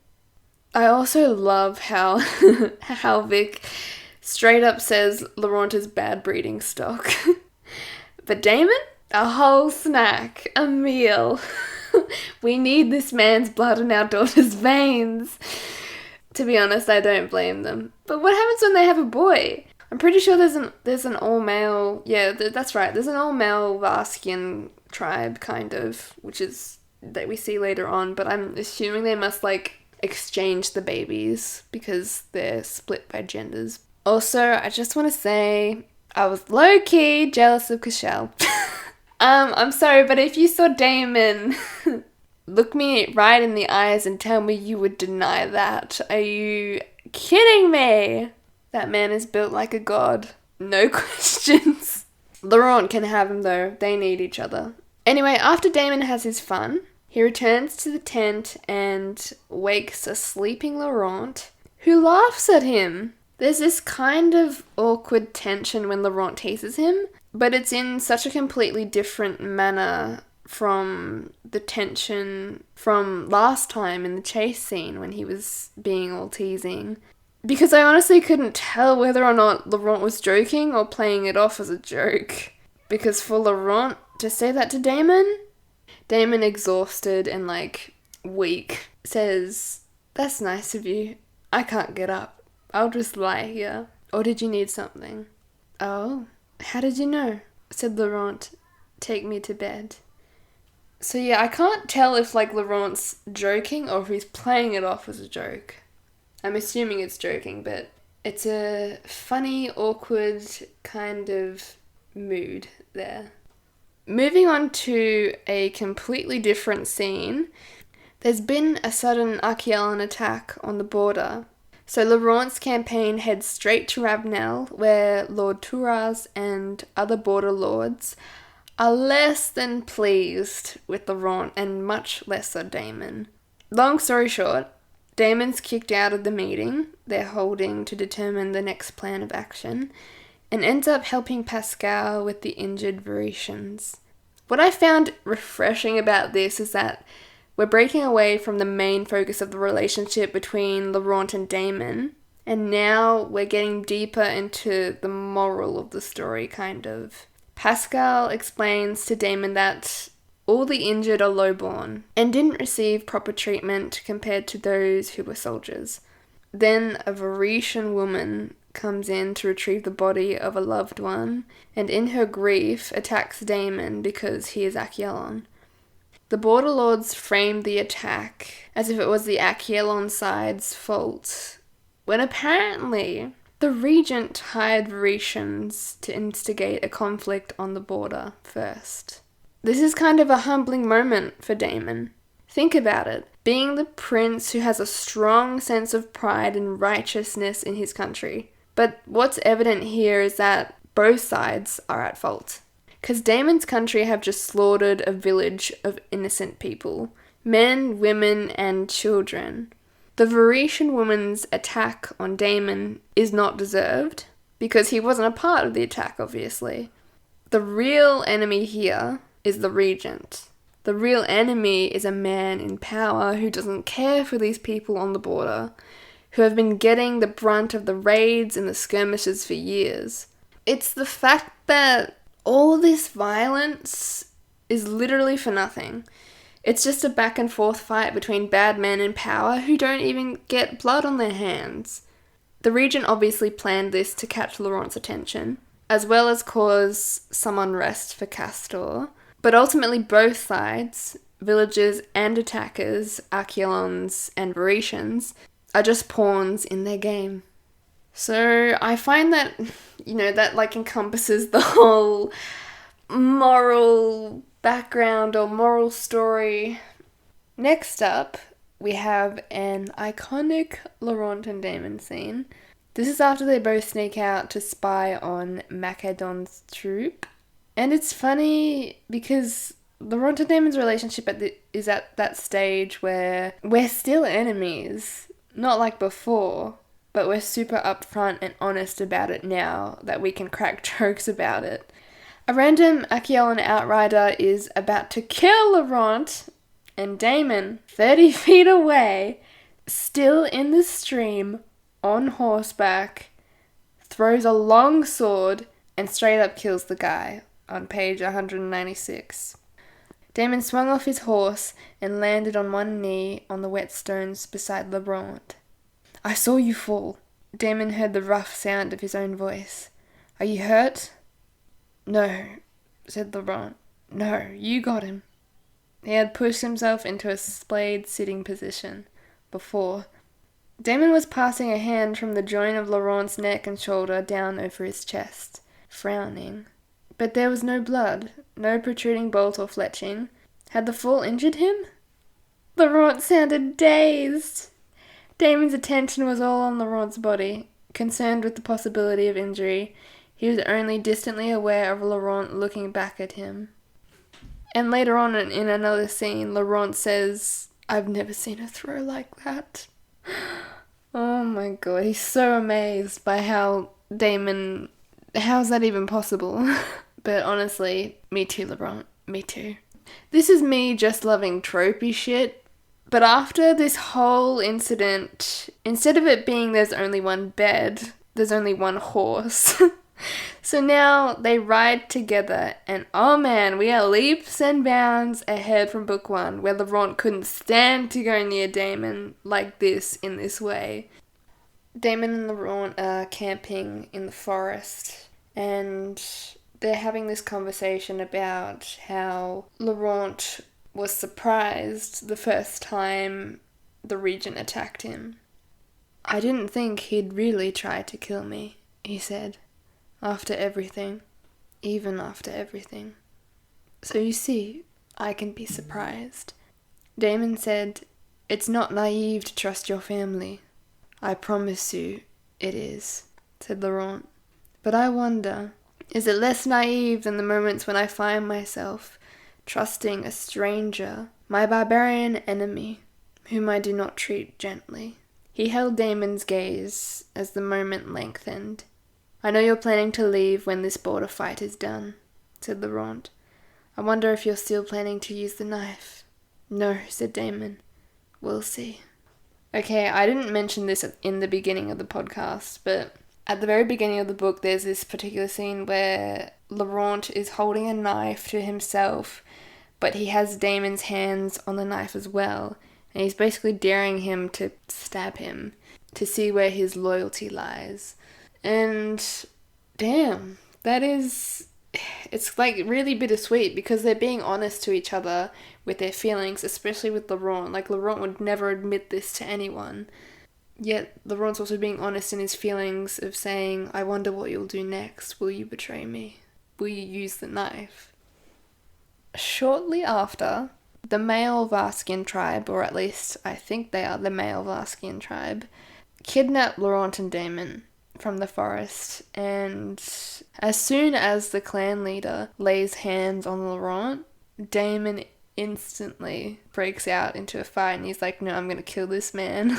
I also love how Halvik straight up says Laurent is bad breeding stock. But Damen? A whole snack. A meal. We need this man's blood in our daughter's veins. To be honest, I don't blame them. But what happens when they have a boy? I'm pretty sure there's an all male. Yeah, that's right. There's an all male Vaskian tribe kind of, which is that we see later on. But I'm assuming they must like exchange the babies because they're split by genders. Also, I just want to say I was low key jealous of Cashel. I'm sorry, but if you saw Damen, look me right in the eyes and tell me you would deny that. Are you kidding me? That man is built like a god. No questions. Laurent can have him though. They need each other. Anyway, after Damen has his fun, he returns to the tent and wakes a sleeping Laurent, who laughs at him. There's this kind of awkward tension when Laurent teases him, but it's in such a completely different manner from the tension from last time in the chase scene when he was being all teasing. Because I honestly couldn't tell whether or not Laurent was joking or playing it off as a joke. Because for Laurent to say that to Damen, exhausted and like weak, says, "That's nice of you. I can't get up. I'll just lie here. Or did you need something?" "Oh, how did you know?" said Laurent. "Take me to bed." So yeah, I can't tell if like Laurent's joking or if he's playing it off as a joke. I'm assuming it's joking, but it's a funny, awkward kind of mood there. Moving on to a completely different scene, there's been a sudden Archaean attack on the border. So Laurent's campaign heads straight to Ravenel, where Lord Touras and other border lords are less than pleased with Laurent and much less so Damen. Long story short, Damen's kicked out of the meeting they're holding to determine the next plan of action, and ends up helping Pascal with the injured Varetians. What I found refreshing about this is that we're breaking away from the main focus of the relationship between Laurent and Damen, and now we're getting deeper into the moral of the story, kind of. Pascal explains to Damen that all the injured are lowborn and didn't receive proper treatment compared to those who were soldiers. Then a Varetian woman comes in to retrieve the body of a loved one, and in her grief attacks Damen because he is Achelon. The border lords framed the attack as if it was the Achelon side's fault, when apparently the regent hired Varetians to instigate a conflict on the border first. This is kind of a humbling moment for Damen. Think about it. Being the prince who has a strong sense of pride and righteousness in his country. But what's evident here is that both sides are at fault. Because Damen's country have just slaughtered a village of innocent people. Men, women, and children. The Varetian woman's attack on Damen is not deserved, because he wasn't a part of the attack, obviously. The real enemy here is the regent. The real enemy is a man in power who doesn't care for these people on the border, who have been getting the brunt of the raids and the skirmishes for years. It's the fact that all this violence is literally for nothing. It's just a back and forth fight between bad men in power who don't even get blood on their hands. The regent obviously planned this to catch Laurent's attention, as well as cause some unrest for Castor. But ultimately both sides, villagers and attackers, Achelons and Varetians, are just pawns in their game. So I find that, that like encompasses the whole moral background or moral story. Next up, we have an iconic Laurent and Damen scene. This is after they both sneak out to spy on Macedon's troop. And it's funny because Laurent and Damen's relationship is at that stage where we're still enemies. Not like before, but we're super upfront and honest about it now that we can crack jokes about it. A random Achelon outrider is about to kill Laurent, and Damen, 30 feet away, still in the stream, on horseback, throws a long sword and straight up kills the guy on page 196. Damen swung off his horse and landed on one knee on the wet stones beside Laurent. "I saw you fall. Damen heard the rough sound of his own voice. "Are you hurt?" "No," said Laurent. "No, you got him." He had pushed himself into a splayed sitting position. Before, Damen was passing a hand from the joint of Laurent's neck and shoulder down over his chest, frowning. But there was no blood, no protruding bolt or fletching. Had the fall injured him? Laurent sounded dazed. Damon's attention was all on Laurent's body, concerned with the possibility of injury. He was only distantly aware of Laurent looking back at him. And later on in another scene, Laurent says, "I've never seen her throw like that." Oh my god, he's so amazed by how how's that even possible? But honestly, me too, Laurent, me too. This is me just loving tropey shit, but after this whole incident, instead of it being there's only one bed, there's only one horse. So now they ride together, and oh man, we are leaps and bounds ahead from book 1, where Laurent couldn't stand to go near Damen like this, in this way. Damen and Laurent are camping in the forest, and they're having this conversation about how Laurent was surprised the first time the regent attacked him. "I didn't think he'd really try to kill me," he said. "After everything. Even after everything. So you see, I can be surprised." Damen said, "It's not naive to trust your family. I promise you it is," said Laurent. "But I wonder, is it less naive than the moments when I find myself trusting a stranger, my barbarian enemy, whom I do not treat gently?" He held Damon's gaze as the moment lengthened. "I know you're planning to leave when this border fight is done," said Laurent. "I wonder if you're still planning to use the knife." "No," said Damen. "We'll see." Okay, I didn't mention this in the beginning of the podcast, but at the very beginning of the book, there's this particular scene where Laurent is holding a knife to himself, but he has Damon's hands on the knife as well, and he's basically daring him to stab him, to see where his loyalty lies. And damn, it's like really bittersweet, because they're being honest to each other with their feelings, especially with Laurent. Like, Laurent would never admit this to anyone, yet Laurent's also being honest in his feelings of saying, "I wonder what you'll do next. Will you betray me? Will you use the knife?" Shortly after, the male Vaskian tribe, or at least I think they are the male Vaskian tribe, kidnap Laurent and Damen from the forest, and as soon as the clan leader lays hands on Laurent, Damen instantly breaks out into a fight, and he's like, "No, I'm gonna kill this man."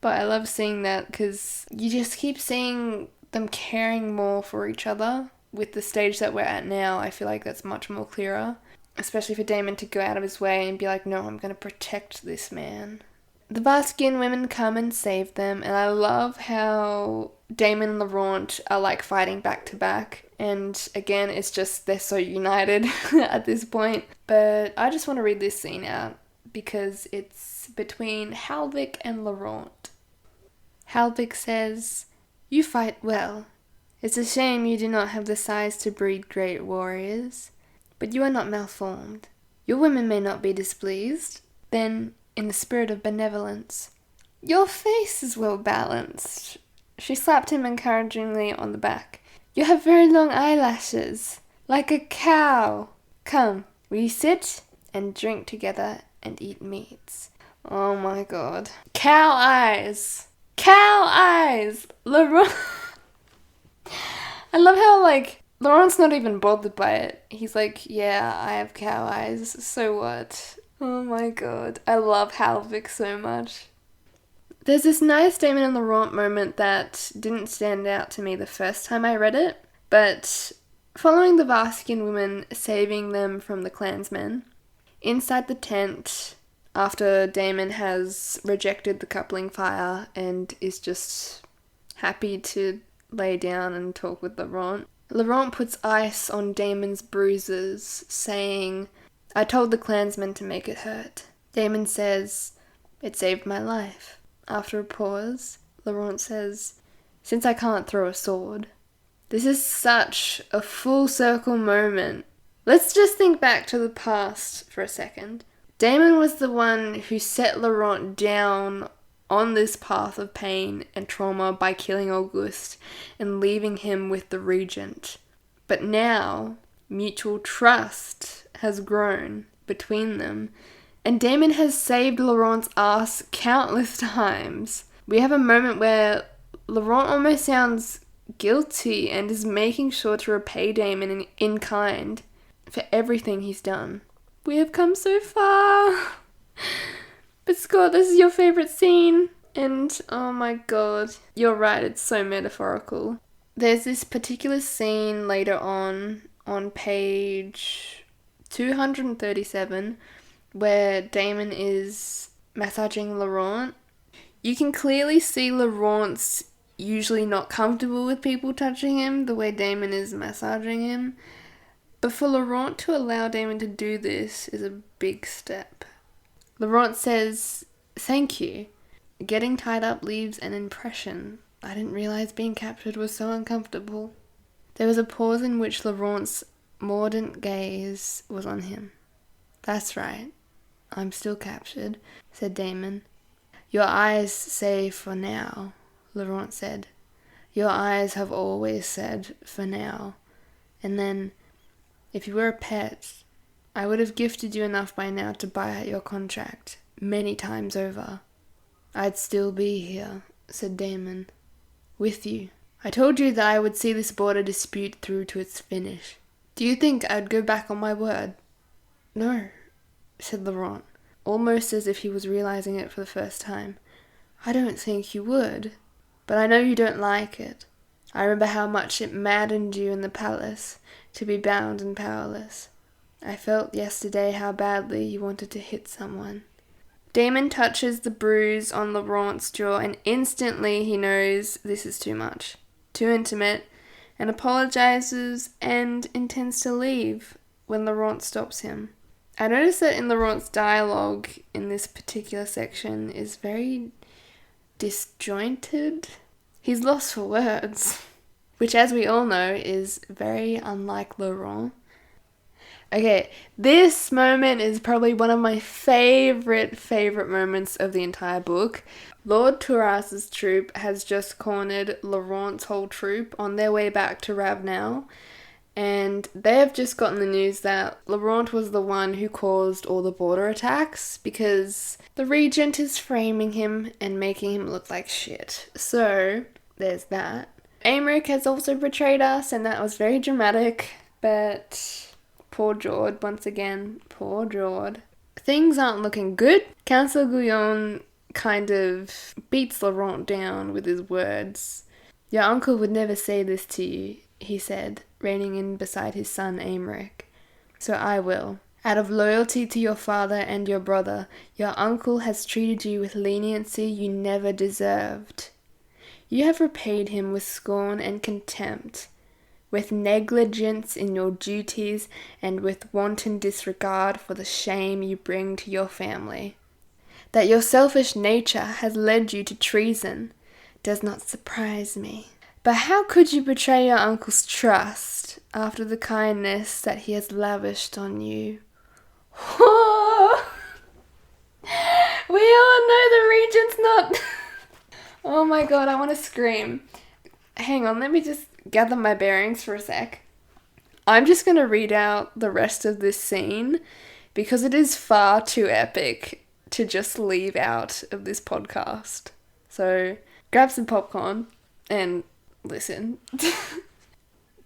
But I love seeing that, because you just keep seeing them caring more for each other. With the stage that we're at now, I feel like that's much more clearer, especially for Damen to go out of his way and be like, "No, I'm gonna protect this man." The Vaskian women come and save them, and I love how Damen and Laurent are like fighting back to back, and again, it's just they're so united at this point. But I just want to read this scene out, because it's between Halvik and Laurent. Halvik says, "You fight well. It's a shame you do not have the size to breed great warriors, but you are not malformed. Your women may not be displeased. Then, in the spirit of benevolence, your face is well balanced." She slapped him encouragingly on the back. "You have very long eyelashes, like a cow. Come, we sit and drink together and eat meats." Oh my god. Cow eyes! Cow eyes! Laurent... I love how, like, Laurent's not even bothered by it. He's like, "Yeah, I have cow eyes, so what?" Oh my god. I love Halvik so much. There's this nice Damen and Laurent moment that didn't stand out to me the first time I read it, but following the Vaskian women saving them from the clansmen, inside the tent, after Damen has rejected the coupling fire and is just happy to lay down and talk with Laurent, Laurent puts ice on Damon's bruises, saying, "I told the clansmen to make it hurt." Damen says, "It saved my life." After a pause, Laurent says, since I can't throw a sword. This is such a full circle moment. Let's just think back to the past for a second. Damen was the one who set Laurent down on this path of pain and trauma by killing Auguste and leaving him with the regent. But now, mutual trust has grown between them, and Damen has saved Laurent's ass countless times. We have a moment where Laurent almost sounds guilty and is making sure to repay Damen in kind for everything he's done. We have come so far. But Scott, this is your favourite scene. And oh my god, you're right, it's so metaphorical. There's this particular scene later on page 237 where Damen is massaging Laurent. You can clearly see Laurent's usually not comfortable with people touching him the way Damen is massaging him. But for Laurent to allow Damen to do this is a big step. Laurent says, "Thank you. Getting tied up leaves an impression. I didn't realize being captured was so uncomfortable." There was a pause in which Laurent's mordant gaze was on him. "That's right. I'm still captured," said Damen. "Your eyes say for now," Laurent said. "Your eyes have always said for now. And then, if you were a pet, I would have gifted you enough by now to buy out your contract, many times over." "I'd still be here," said Damen. "With you. I told you that I would see this border dispute through to its finish. Do you think I'd go back on my word?" "No," said Laurent, almost as if he was realizing it for the first time. "I don't think you would. But I know you don't like it. I remember how much it maddened you in the palace to be bound and powerless. I felt yesterday how badly you wanted to hit someone." Damen touches the bruise on Laurent's jaw and instantly he knows this is too much, too intimate, and apologizes and intends to leave when Laurent stops him. I noticed that in Laurent's dialogue in this particular section is very disjointed. He's lost for words, which as we all know is very unlike Laurent. Okay, this moment is probably one of my favorite moments of the entire book. Lord Touras' troop has just cornered Laurent's whole troop on their way back to Ravenel, and they have just gotten the news that Laurent was the one who caused all the border attacks because the regent is framing him and making him look like shit. So, there's that. Aymeric has also betrayed us, and that was very dramatic, but poor Jord, once again, poor Jord. Things aren't looking good. Councillor Guyon kind of beats Laurent down with his words. "Your uncle would never say this to you," he said, reining in beside his son Aymeric. "So I will. Out of loyalty to your father and your brother, your uncle has treated you with leniency you never deserved. You have repaid him with scorn and contempt, with negligence in your duties, and with wanton disregard for the shame you bring to your family. That your selfish nature has led you to treason does not surprise me. But how could you betray your uncle's trust after the kindness that he has lavished on you?" We all know the regent's not... Oh my god, I want to scream. Hang on, let me just gather my bearings for a sec. I'm just going to read out the rest of this scene because it is far too epic to just leave out of this podcast. So grab some popcorn and listen.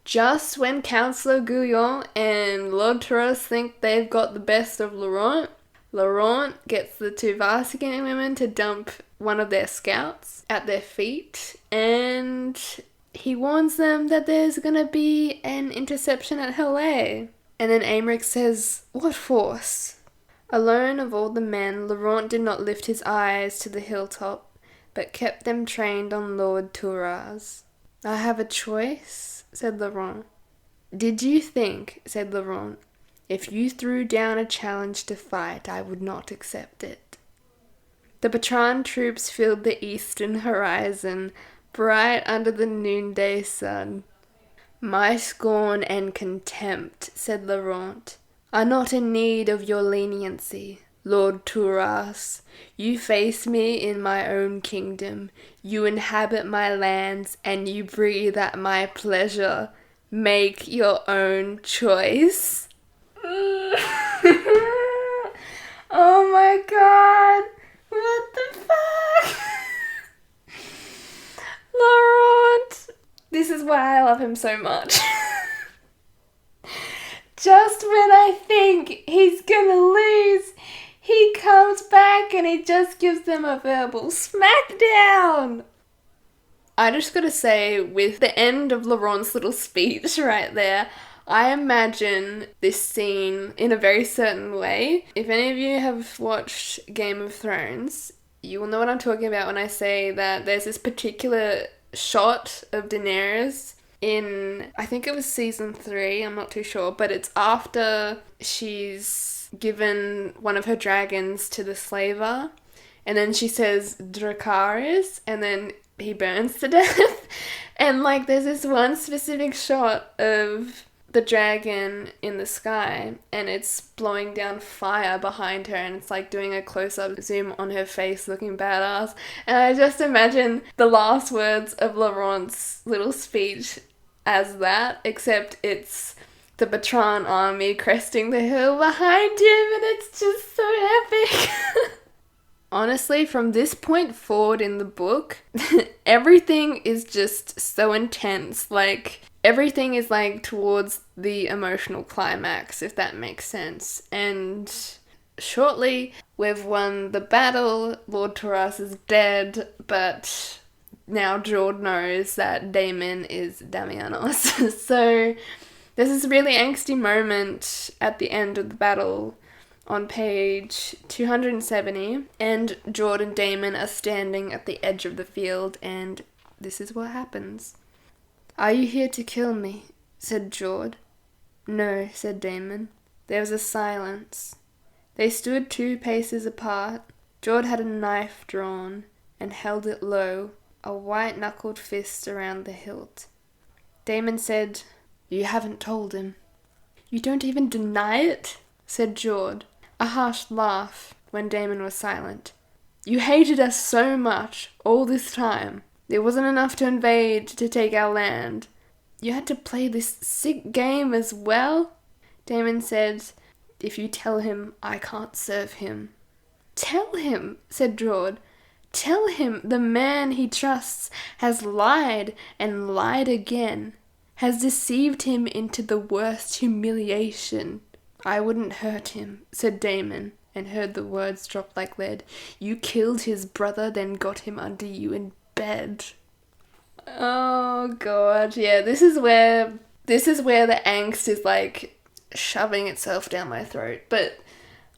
Just when Councillor Guyon and Lord Touras think they've got the best of Laurent, Laurent gets the two Varsican women to dump one of their scouts at their feet, and he warns them that there's gonna be an interception at Hellay. And then Aymeric says, "What force?" Alone of all the men, Laurent did not lift his eyes to the hilltop, but kept them trained on Lord Touras. "I have a choice," said Laurent. "Did you think," said Laurent, "if you threw down a challenge to fight, I would not accept it?" The Patran troops filled the eastern horizon, bright under the noonday sun. My scorn and contempt, said Laurent, are not in need of your leniency, Lord Touras. You face me in my own kingdom. You inhabit my lands, and you breathe at my pleasure. Make your own choice. Oh my god. What the fuck? Laurent. This is why I love him so much. Just when I think he's gonna lose, he comes back and he just gives them a verbal smackdown. I just gotta say, with the end of Laurent's little speech right there, I imagine this scene in a very certain way. If any of you have watched Game of Thrones, you will know what I'm talking about when I say that there's this particular shot of Daenerys in, I think it was season 3, I'm not too sure, but it's after she's given one of her dragons to the slaver, and then she says Dracarys, and then he burns to death. And like there's this one specific shot of the dragon in the sky, and it's blowing down fire behind her, and it's like doing a close-up zoom on her face looking badass. And I just imagine the last words of Laurent's little speech as that, except it's the Batran army cresting the hill behind him, and it's just so epic. Honestly, from this point forward in the book, everything is just so intense. Like, everything is like towards the emotional climax, if that makes sense. And shortly, we've won the battle, Lord Touras is dead, but now George knows that Damen is Damianos. So there's this really angsty moment at the end of the battle on page 270, and Jord and Damen are standing at the edge of the field, and this is what happens. Are you here to kill me? Said Jord. No, said Damen. There was a silence. They stood 2 paces apart. Jord had a knife drawn and held it low, a white-knuckled fist around the hilt. Damen said, You haven't told him. You don't even deny it? Said Jord. A harsh laugh when Damen was silent. You hated us so much, all this time. It wasn't enough to invade, to take our land. You had to play this sick game as well? Damen said, If you tell him, I can't serve him. Tell him, said Jord. Tell him the man he trusts has lied and lied again, has deceived him into the worst humiliation. I wouldn't hurt him, said Damen, and heard the words drop like lead. You killed his brother, then got him under you in bed. Oh god, yeah, this is where the angst is like shoving itself down my throat. But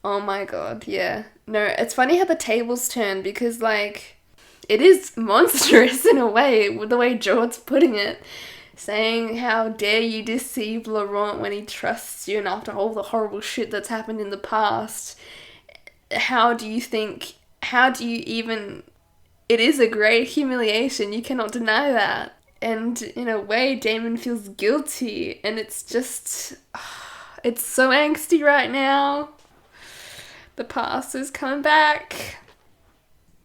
oh my god, yeah. No, it's funny how the tables turn, because like it is monstrous in a way, with the way George's putting it. Saying, how dare you deceive Laurent when he trusts you, and after all the horrible shit that's happened in the past, how do you even, it is a great humiliation, you cannot deny that. And in a way, Damen feels guilty, and it's just, it's so angsty right now. The past is coming back.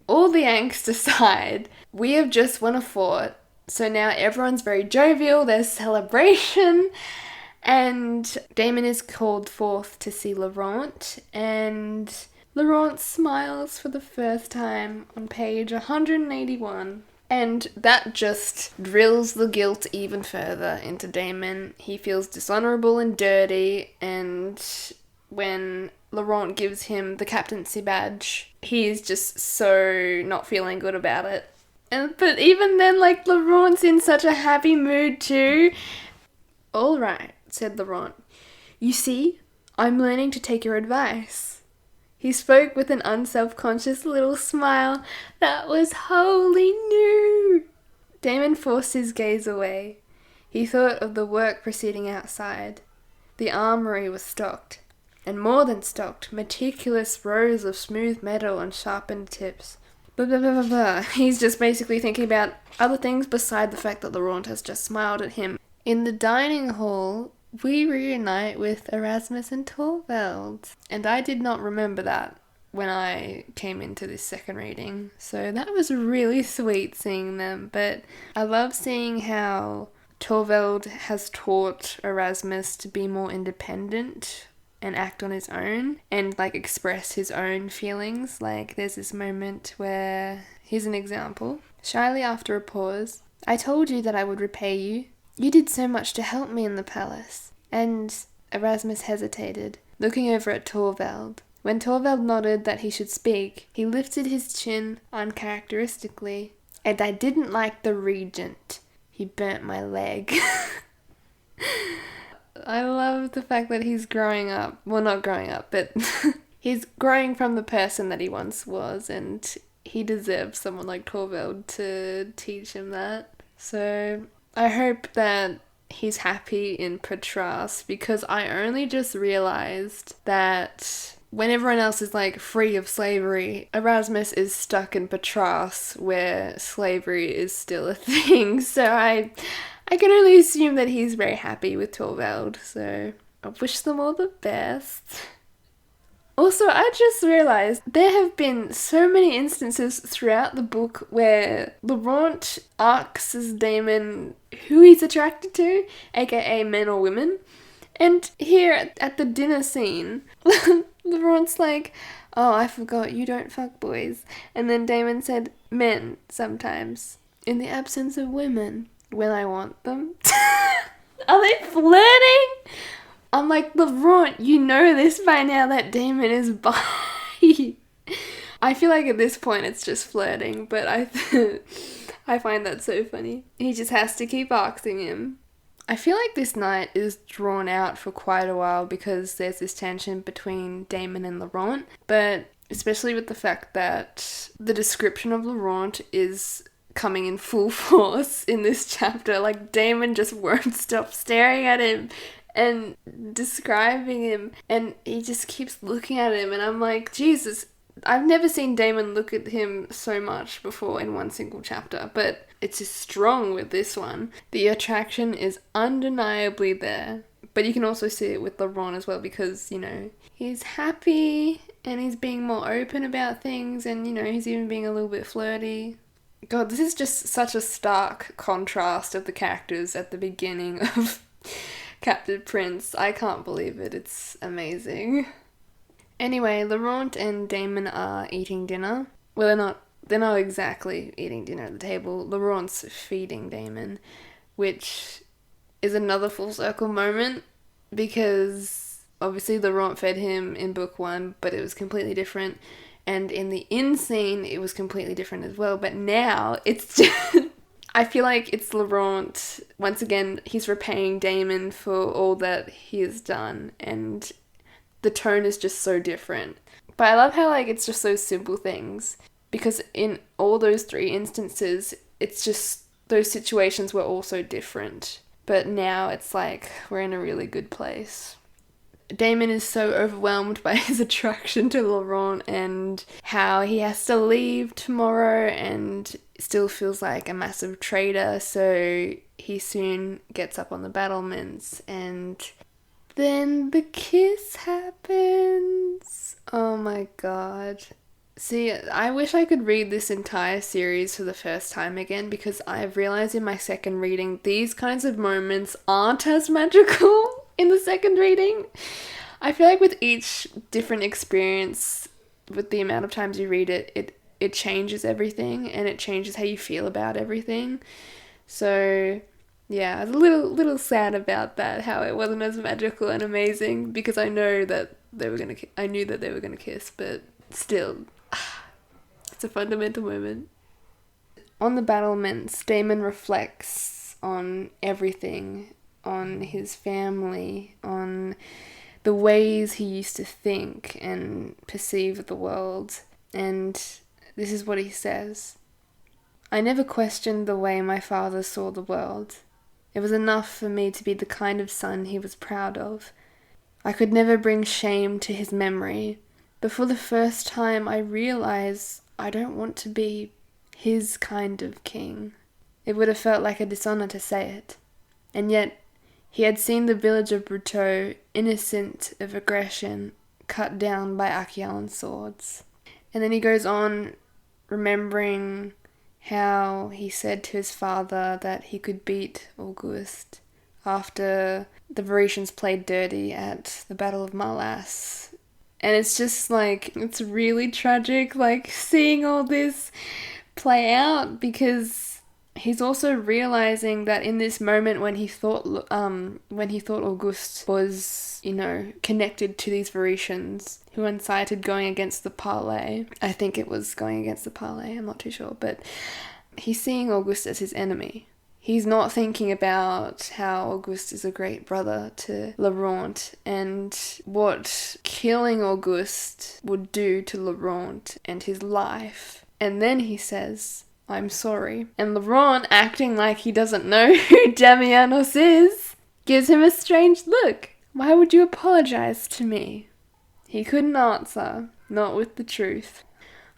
All the angst aside, we have just won a fort. So now everyone's very jovial, there's celebration, and Damen is called forth to see Laurent, and Laurent smiles for the first time on page 181. And that just drills the guilt even further into Damen. He feels dishonourable and dirty, and when Laurent gives him the captaincy badge, he's just so not feeling good about it. But even then, like, Laurent's in such a happy mood too. All right, said Laurent. You see, I'm learning to take your advice. He spoke with an unself-conscious little smile that was wholly new. Damen forced his gaze away. He thought of the work proceeding outside. The armoury was stocked, and more than stocked, meticulous rows of smooth metal and sharpened tips. blah, blah, blah, blah, blah. He's just basically thinking about other things beside the fact that Laurent has just smiled at him. In the dining hall, we reunite with Erasmus and Torvald. And I did not remember that when I came into this second reading. So that was really sweet seeing them. But I love seeing how Torvald has taught Erasmus to be more independent and act on his own and like express his own feelings. Like there's this moment where, here's an example. Shyly after a pause, I told you that I would repay you. You did so much to help me in the palace. And Erasmus hesitated, looking over at Torvald. When Torvald nodded that he should speak, he lifted his chin uncharacteristically. And I didn't like the regent. He burnt my leg. I love the fact that he's growing up. Well, not growing up, but he's growing from the person that he once was, and he deserves someone like Torvald to teach him that. So I hope that he's happy in Patras, because I only just realized that when everyone else is like free of slavery, Erasmus is stuck in Patras where slavery is still a thing. So I can only assume that he's very happy with Torvald. So I wish them all the best. Also, I just realised there have been so many instances throughout the book where Laurent asks Damen who he's attracted to, aka men or women. And here at the dinner scene, Laurent's like, oh, I forgot, you don't fuck boys. And then Damen said, men, sometimes. In the absence of women, when I want them. Are they flirting? I'm like, Laurent, you know this by now that Damen is bi. I feel like at this point it's just flirting, but I find that so funny. He just has to keep asking him. I feel like this night is drawn out for quite a while because there's this tension between Damen and Laurent, but especially with the fact that the description of Laurent is coming in full force in this chapter. Like, Damen just won't stop staring at him and describing him, and he just keeps looking at him, and I'm like, Jesus, I've never seen Damen look at him so much before in one single chapter, but it's just strong with this one. The attraction is undeniably there, but you can also see it with Laurent as well, because, you know, he's happy and he's being more open about things, and, you know, he's even being a little bit flirty. God, this is just such a stark contrast of the characters at the beginning of Captive Prince. I can't believe it. It's amazing. Anyway, Laurent and Damen are eating dinner. Well, they're not exactly eating dinner at the table. Laurent's feeding Damen, which is another full circle moment, because obviously Laurent fed him in book 1, but it was completely different. And in the inn scene, it was completely different as well. But now, it's just... I feel like it's Laurent, once again, he's repaying Damen for all that he has done. And the tone is just so different. But I love how, like, it's just those simple things. Because in all those 3 instances, it's just those situations were all so different. But now it's like, we're in a really good place. Damen is so overwhelmed by his attraction to Laurent and how he has to leave tomorrow and still feels like a massive traitor, so he soon gets up on the battlements, and then the kiss happens. Oh my god. See, I wish I could read this entire series for the first time again, because I've realised in my second reading these kinds of moments aren't as magical in the second reading. I feel like with each different experience, with the amount of times you read it, it changes everything, and it changes how you feel about everything. So yeah, I was a little sad about that, how it wasn't as magical and amazing, because I know that I knew that they were gonna kiss, but still, it's a fundamental moment. On the battlements, Damen reflects on everything, on his family, on the ways he used to think and perceive the world, and this is what he says. I never questioned the way my father saw the world. It was enough for me to be the kind of son he was proud of. I could never bring shame to his memory, but for the first time I realized I don't want to be his kind of king. It would have felt like a dishonor to say it. And yet, he had seen the village of Bruteau, innocent of aggression, cut down by Achiel's swords. And then he goes on remembering how he said to his father that he could beat Auguste after the Varetians played dirty at the Battle of Marlas. And it's just like, it's really tragic, like, seeing all this play out, because he's also realizing that in this moment when he thought Auguste was, connected to these Varetians who incited going against the parley. I think it was going against the parley, I'm not too sure, but he's seeing Auguste as his enemy. He's not thinking about how Auguste is a great brother to Laurent and what killing Auguste would do to Laurent and his life. And then he says, I'm sorry. And Laurent, acting like he doesn't know who Damianos is, gives him a strange look. Why would you apologize to me? He couldn't answer, not with the truth.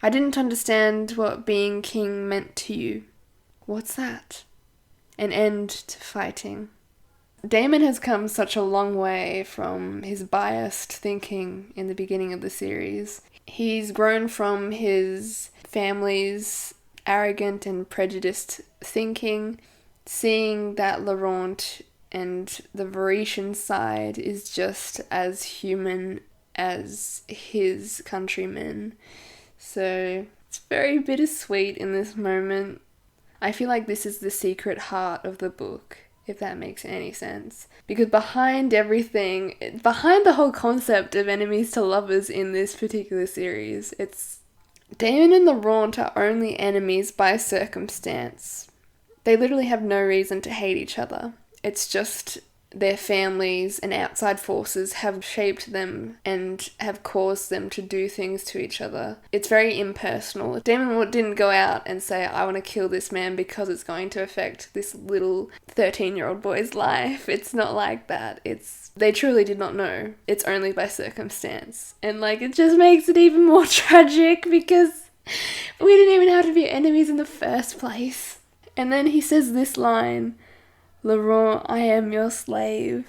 I didn't understand what being king meant to you. What's that? An end to fighting. Damen has come such a long way from his biased thinking in the beginning of the series. He's grown from his family's arrogant and prejudiced thinking, seeing that Laurent and the Varetian side is just as human as his countrymen. So it's very bittersweet in this moment. I feel like this is the secret heart of the book, if that makes any sense. Because behind everything, behind the whole concept of enemies to lovers in this particular series, it's Damen and Laurent are only enemies by circumstance. They literally have no reason to hate each other. It's just their families and outside forces have shaped them and have caused them to do things to each other. It's very impersonal. Damen didn't go out and say, I want to kill this man because it's going to affect this little 13-year-old boy's life. It's not like that. They truly did not know. It's only by circumstance. And it just makes it even more tragic because we didn't even have to be enemies in the first place. And then he says this line, Laurent, I am your slave.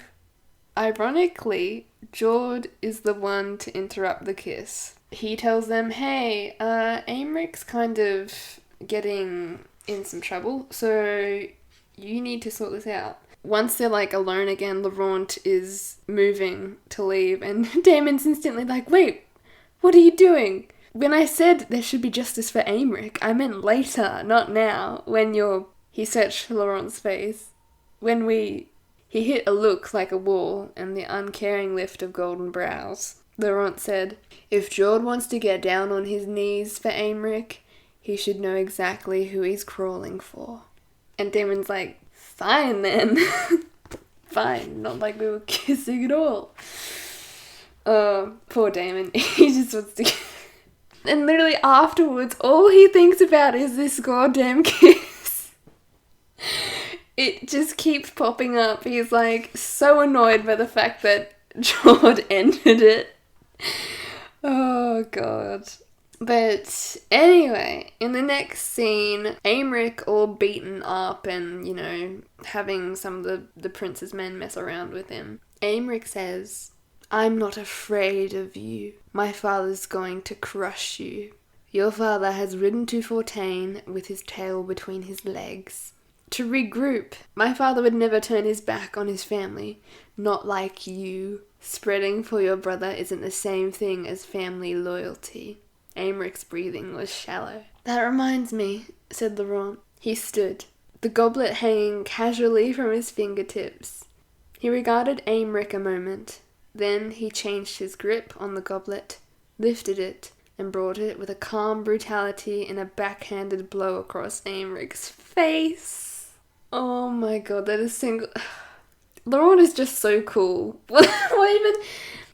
Ironically, Jord is the one to interrupt the kiss. He tells them, hey, Aymric's kind of getting in some trouble, so you need to sort this out. Once they're alone again, Laurent is moving to leave, and Damen's instantly like, wait, what are you doing? When I said there should be justice for Aymric, I meant later, not now, he searched Laurent's face. He hit a look like a wall and the uncaring lift of golden brows. Laurent said, if Jord wants to get down on his knees for Aymric, he should know exactly who he's crawling for. And Damon's like, fine then. Fine, not like we were kissing at all. Poor Damen, he just wants to... And literally afterwards, all he thinks about is this goddamn kiss. It just keeps popping up. He's so annoyed by the fact that Jord ended it. Oh god. But anyway, in the next scene, Aymric all beaten up and, having some of the prince's men mess around with him. Aymric says, I'm not afraid of you. My father's going to crush you. Your father has ridden to Fontaine with his tail between his legs. To regroup. My father would never turn his back on his family. Not like you. Spreading for your brother isn't the same thing as family loyalty. Aymric's breathing was shallow. That reminds me, said Laurent. He stood, the goblet hanging casually from his fingertips. He regarded Aymric a moment. Then he changed his grip on the goblet, lifted it, and brought it with a calm brutality in a backhanded blow across Aymric's face. Oh my god, that is Laurent is just so cool.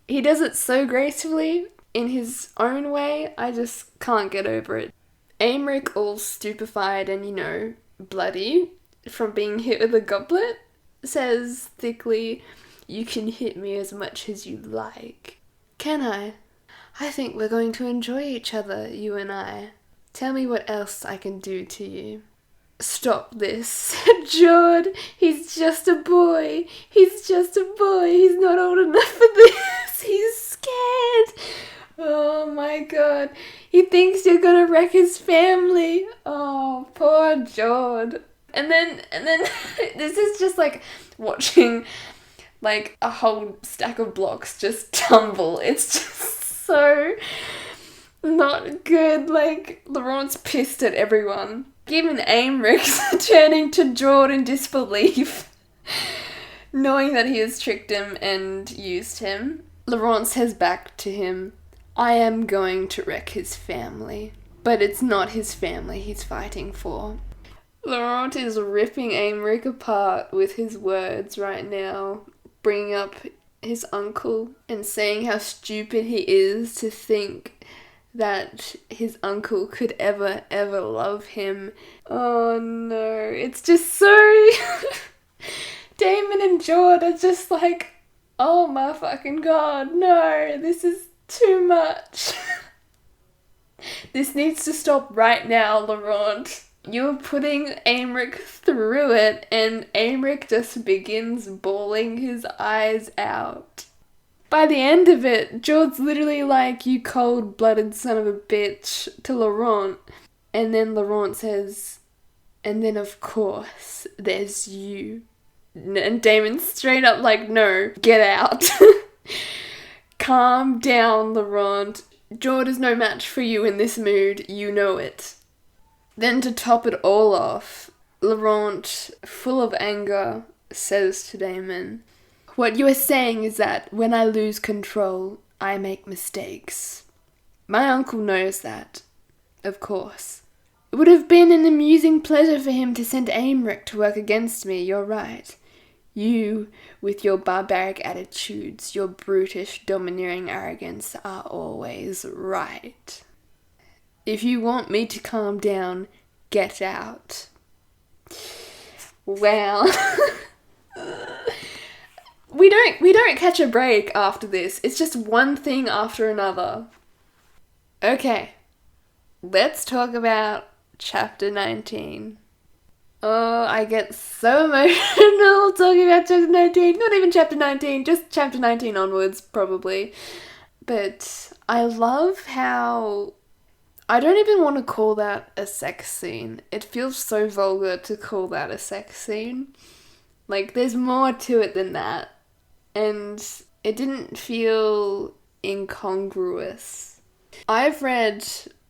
He does it so gracefully in his own way, I just can't get over it. Aymric, all stupefied and, bloody from being hit with a goblet, says thickly, you can hit me as much as you like. Can I? I think we're going to enjoy each other, you and I. Tell me what else I can do to you. Stop this, said Jord. He's just a boy. He's just a boy. He's not old enough for this. He's scared. Oh my god. He thinks you're gonna wreck his family. Oh, poor Jord. And then this is just like watching like a whole stack of blocks just tumble. It's just so not good. Like, Laurent's pissed at everyone. Even Aymric's turning to Jord in disbelief, knowing that he has tricked him and used him. Laurent says back to him, I am going to wreck his family, but it's not his family he's fighting for. Laurent is ripping Aymric apart with his words right now, bringing up his uncle and saying how stupid he is to think that his uncle could ever love him. Oh no, it's just so... Damen and Jord are just like, oh my fucking god, no, this is too much. This needs to stop right now, Laurent. You're putting Aymric through it, and Aymric just begins bawling his eyes out. By the end of it, Jord's literally like, you cold-blooded son of a bitch, to Laurent. And then Laurent says, and then of course, there's you. And Damon's straight up like, no, get out. Calm down, Laurent. Jord is no match for you in this mood, you know it. Then to top it all off, Laurent, full of anger, says to Damen, what you are saying is that when I lose control, I make mistakes. My uncle knows that, of course. It would have been an amusing pleasure for him to send Aymric to work against me, you're right. You, with your barbaric attitudes, your brutish, domineering arrogance, are always right. If you want me to calm down, get out. Wow. We don't catch a break after this. It's just one thing after another. Okay. Let's talk about chapter 19. Oh, I get so emotional talking about chapter 19. Not even chapter 19, just chapter 19 onwards, probably. But I love how... I don't even want to call that a sex scene. It feels so vulgar to call that a sex scene. Like, there's more to it than that. And it didn't feel incongruous. I've read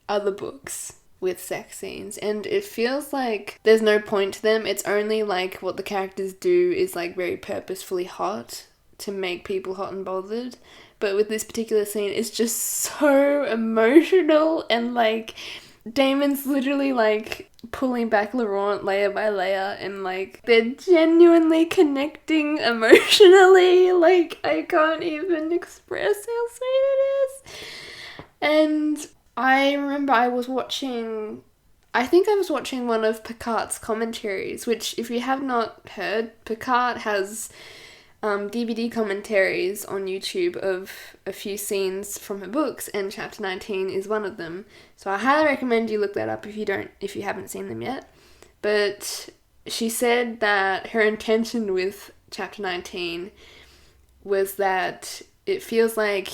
other books with sex scenes, and it feels like there's no point to them. It's only like what the characters do is like very purposefully hot to make people hot and bothered. But with this particular scene, it's just so emotional, and like Damon's literally like pulling back Laurent layer by layer, and like they're genuinely connecting emotionally. Like, I can't even express how sweet it is. And I remember I was watching one of Picard's commentaries, which, if you have not heard, Picard has DVD commentaries on YouTube of a few scenes from her books, and chapter 19 is one of them. So I highly recommend you look that up if you haven't seen them yet. But she said that her intention with chapter 19 was that it feels like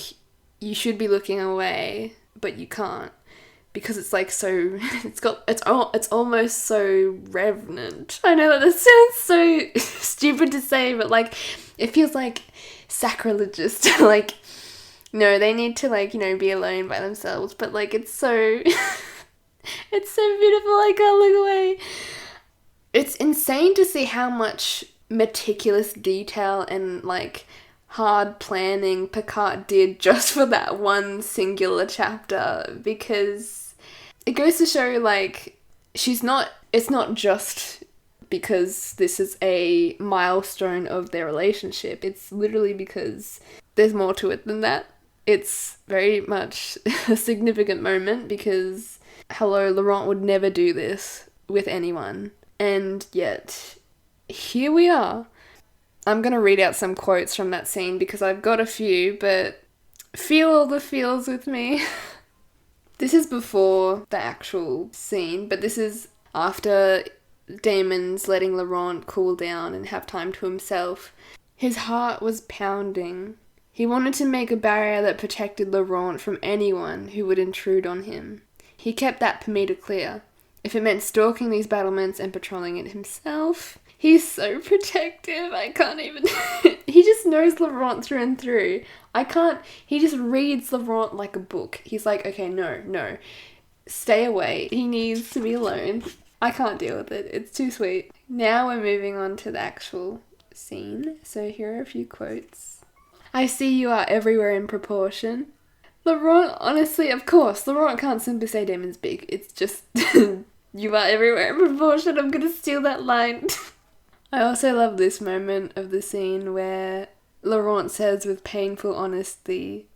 you should be looking away, but you can't, because it's like so, it's almost so reverent. I know that sounds so stupid to say, but like, it feels like sacrilegious to like, no, they need to like, you know, be alone by themselves, but like, it's so, it's so beautiful, I can't look away. It's insane to see how much meticulous detail and like hard planning Picard did just for that one singular chapter, because it goes to show like it's not just because this is a milestone of their relationship. It's literally because there's more to it than that. It's very much a significant moment, because hello, Laurent would never do this with anyone, and yet here we are. I'm going to read out some quotes from that scene because I've got a few, but feel all the feels with me. This is before the actual scene, but this is after Damon's letting Laurent cool down and have time to himself. His heart was pounding. He wanted to make a barrier that protected Laurent from anyone who would intrude on him. He kept that for me to clear. If it meant stalking these battlements and patrolling it himself. He's so protective, I can't even... He just knows Laurent through and through. He just reads Laurent like a book. He's like, okay, no, stay away. He needs to be alone. I can't deal with it. It's too sweet. Now we're moving on to the actual scene. So here are a few quotes. I see you are everywhere in proportion. Laurent, honestly, of course, Laurent can't simply say Damon's big. It's just, you are everywhere in proportion. I'm gonna steal that line. I also love this moment of the scene where Laurent says with painful honesty,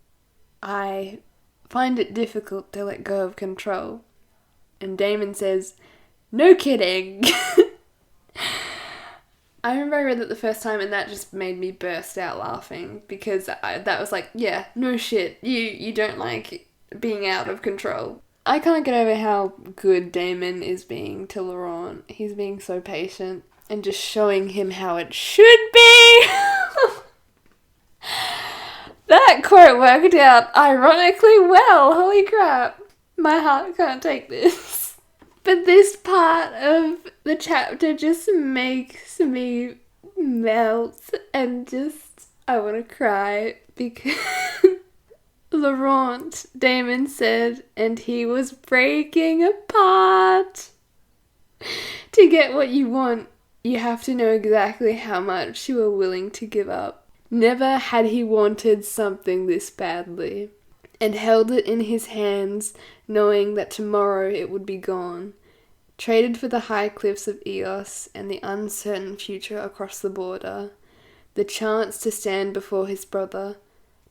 I find it difficult to let go of control. And Damen says, no kidding. I remember I read that the first time and that just made me burst out laughing because that was like, yeah, no shit, you don't like being out of control. I can't get over how good Damen is being to Laurent. He's being so patient and just showing him how it should be. That quote worked out ironically well, holy crap. My heart can't take this. But this part of the chapter just makes me melt and just, I want to cry because Laurent, Damen said, and he was breaking apart. To get what you want, you have to know exactly how much you are willing to give up. Never had he wanted something this badly, and held it in his hands, knowing that tomorrow it would be gone. Traded for the high cliffs of Eos and the uncertain future across the border. The chance to stand before his brother,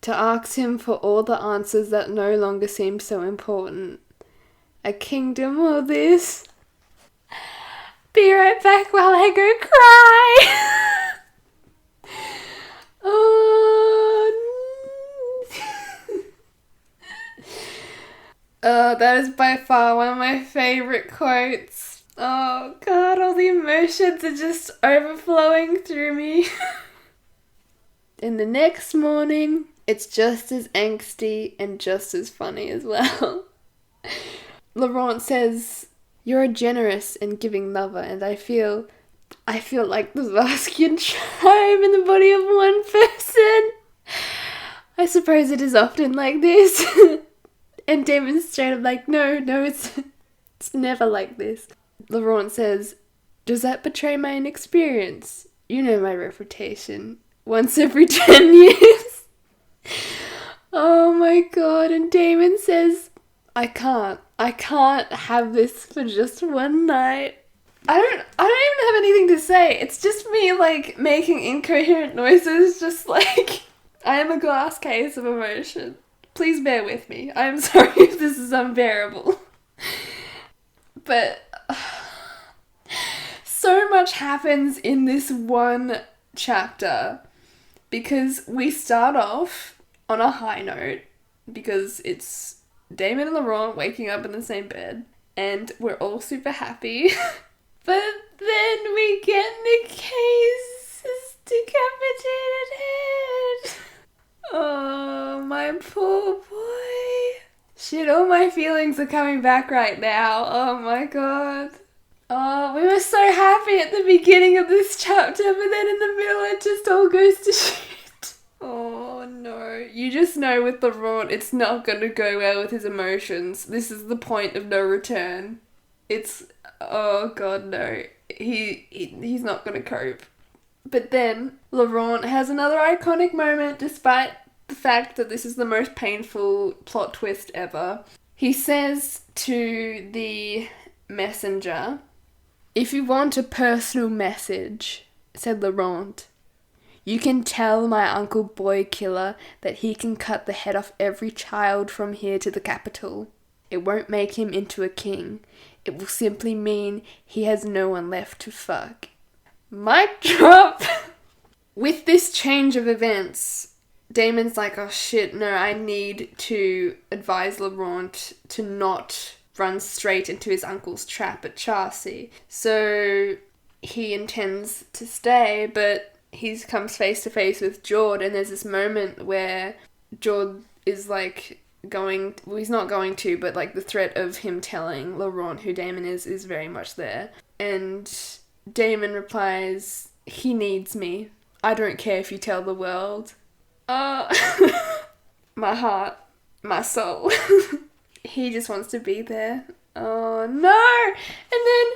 to ask him for all the answers that no longer seemed so important. A kingdom or this? Be right back while I go cry. Oh, that is by far one of my favourite quotes. Oh god, all the emotions are just overflowing through me. And the next morning, it's just as angsty and just as funny as well. Laurent says, you're a generous and giving lover, and I feel like the Vasquian tribe in the body of one person. I suppose it is often like this. And Damon's straight up like, no, it's never like this. Laurent says, does that betray my inexperience? You know my reputation. Once every 10 years. Oh my god. And Damen says, I can't have this for just one night. I don't even have anything to say. It's just me like making incoherent noises, just like I am a glass case of emotion. Please bear with me. I'm sorry if this is unbearable. But so much happens in this one chapter because we start off on a high note because it's Damen and Laurent waking up in the same bed and we're all super happy. But then we get Nicase's decapitated head. Oh, my poor boy. Shit, all my feelings are coming back right now. Oh my god. Oh, we were so happy at the beginning of this chapter, but then in the middle it just all goes to shit. Oh no. You just know with Laurent it's not going to go well with his emotions. This is the point of no return. It's, oh god no. He's not going to cope. But then Laurent has another iconic moment despite the fact that this is the most painful plot twist ever. He says to the messenger, if you want a personal message, said Laurent, you can tell my uncle boy killer that he can cut the head off every child from here to the capital. It won't make him into a king. It will simply mean he has no one left to fuck. Mic drop! With this change of events, Damon's like, oh shit, no, I need to advise Laurent to not run straight into his uncle's trap at Charcy. So he intends to stay, but he comes face to face with Jord, and there's this moment where Jord is like he's not going to, but like the threat of him telling Laurent who Damon is very much there. And Damon replies, he needs me. I don't care if you tell the world. My heart, my soul. He just wants to be there. Oh no! And then,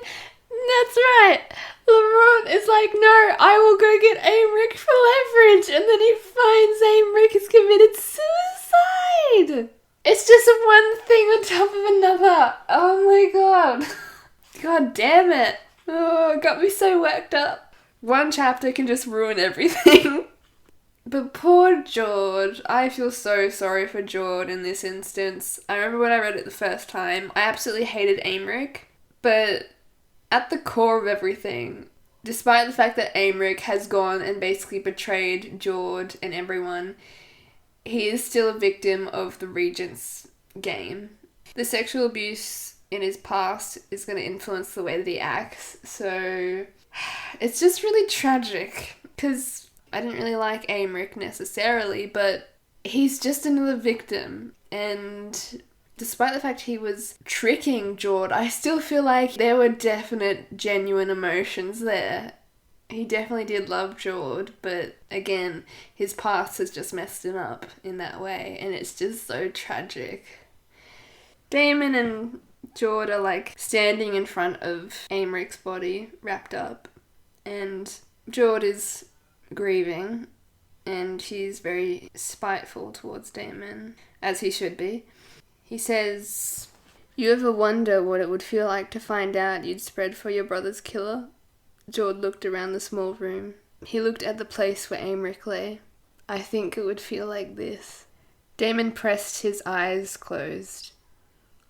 that's right, Laurent is like, no, I will go get Aymeric for leverage. And then he finds Aymeric has committed suicide. It's just one thing on top of another. Oh my god. God damn it. Oh, it got me so worked up. One chapter can just ruin everything. But poor Jord. I feel so sorry for Jord in this instance. I remember when I read it the first time, I absolutely hated Aymeric. But at the core of everything, despite the fact that Aymeric has gone and basically betrayed Jord and everyone, he is still a victim of the Regent's game. The sexual abuse in his past is going to influence the way that he acts. So it's just really tragic, because I didn't really like Aymeric necessarily, but he's just another victim. And despite the fact he was tricking Jord, I still feel like there were definite, genuine emotions there. He definitely did love Jord, but again, his past has just messed him up in that way, and it's just so tragic. Damon and Jord are like standing in front of Aymeric's body, wrapped up, and Jord is grieving, and he's very spiteful towards Damon, as he should be. He says, you ever wonder what it would feel like to find out you'd spread for your brother's killer? Jord looked around the small room. He looked at the place where Aymeric lay. I think it would feel like this. Damon pressed his eyes closed.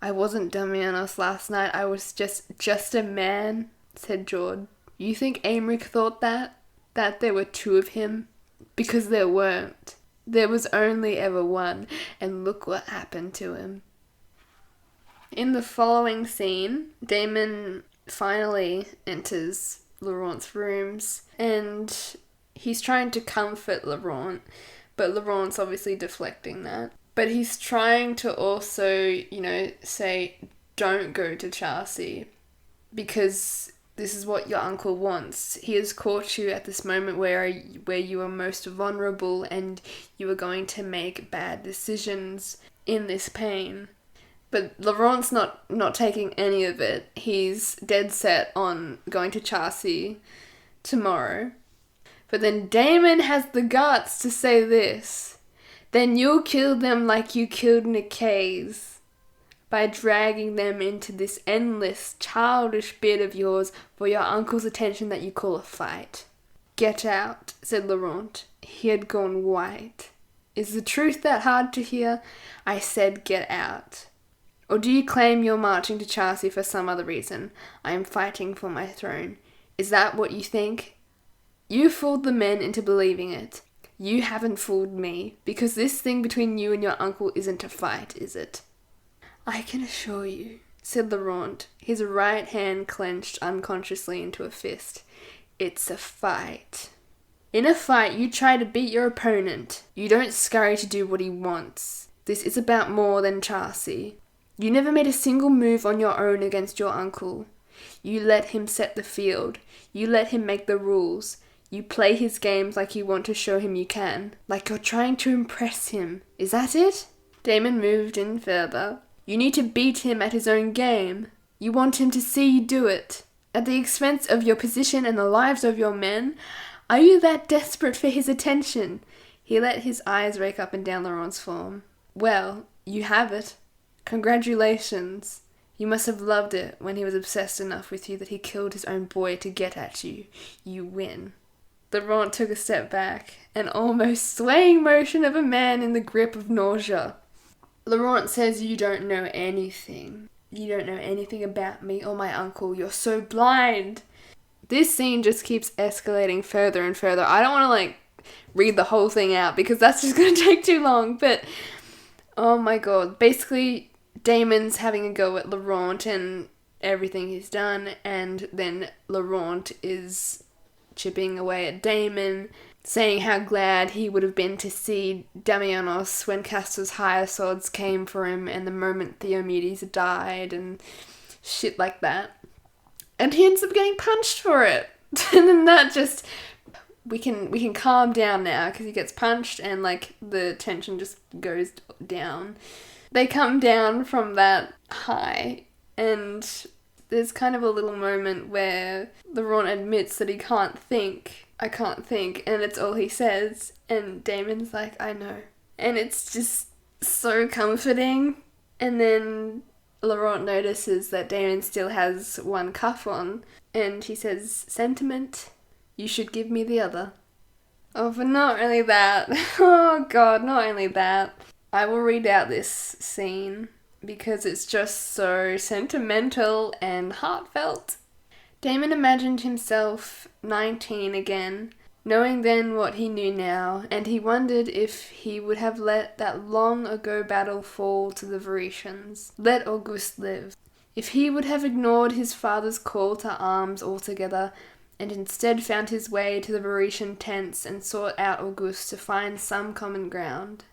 I wasn't Damianos last night, I was just a man, said Jord. You think Aymeric thought that? That there were two of him? Because there weren't. There was only ever one, and look what happened to him. In the following scene, Damon finally enters Laurent's rooms, and he's trying to comfort Laurent, but Laurent's obviously deflecting that. But he's trying to also, say, don't go to Charcy, because this is what your uncle wants. He has caught you at this moment where you are most vulnerable, and you are going to make bad decisions in this pain. But Laurent's not taking any of it. He's dead set on going to Charcy tomorrow. But then Damon has the guts to say this. Then you'll kill them like you killed Nicaise, by dragging them into this endless, childish bit of yours for your uncle's attention that you call a fight. Get out, said Laurent. He had gone white. Is the truth that hard to hear? I said get out. Or do you claim you're marching to Charcy for some other reason? I am fighting for my throne. Is that what you think? You fooled the men into believing it. You haven't fooled me, because this thing between you and your uncle isn't a fight, is it? I can assure you, said Laurent, his right hand clenched unconsciously into a fist. It's a fight. In a fight, you try to beat your opponent. You don't scurry to do what he wants. This is about more than Charcy. You never made a single move on your own against your uncle. You let him set the field. You let him make the rules. You play his games like you want to show him you can. Like you're trying to impress him. Is that it? Damon moved in further. You need to beat him at his own game. You want him to see you do it. At the expense of your position and the lives of your men? Are you that desperate for his attention? He let his eyes rake up and down Laurent's form. Well, you have it. Congratulations. You must have loved it when he was obsessed enough with you that he killed his own boy to get at you. You win. Laurent took a step back, an almost swaying motion of a man in the grip of nausea. Laurent says you don't know anything. You don't know anything about me or my uncle. You're so blind. This scene just keeps escalating further and further. I don't want to read the whole thing out because that's just going to take too long. But, oh my god. Basically, Damon's having a go at Laurent and everything he's done, and then Laurent is chipping away at Damen, saying how glad he would have been to see Damianos when Castor's higher swords came for him and the moment Theomedes died and shit like that. And he ends up getting punched for it. And then that just... We can calm down now because he gets punched and, like, the tension just goes down. They come down from that high, and there's kind of a little moment where Laurent admits that he can't think. I can't think, and it's all he says, and Damon's like, I know. And it's just so comforting. And then Laurent notices that Damon still has one cuff on, and he says, sentiment, you should give me the other. Oh, but not only that. Oh god, not only that. I will read out this scene because it's just so sentimental and heartfelt. Damon imagined himself 19 again, knowing then what he knew now, and he wondered if he would have let that long ago battle fall to the Venetians, let Auguste live. If he would have ignored his father's call to arms altogether, and instead found his way to the Venetian tents and sought out Auguste to find some common ground.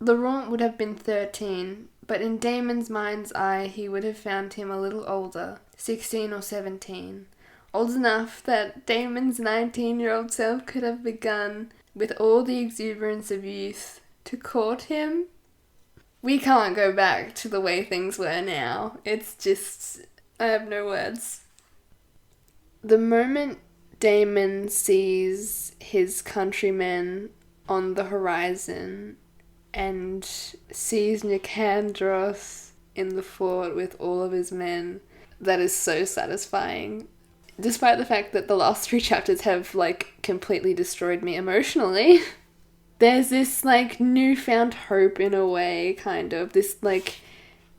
Laurent would have been 13, but in Damon's mind's eye he would have found him a little older, 16 or 17. Old enough that Damon's 19-year-old self could have begun, with all the exuberance of youth, to court him. We can't go back to the way things were now. It's just... I have no words. The moment Damon sees his countrymen on the horizon and sees Nicandros in the fort with all of his men, that is so satisfying. Despite the fact that the last 3 chapters have, like, completely destroyed me emotionally, there's this, like, newfound hope in a way, kind of. This, like,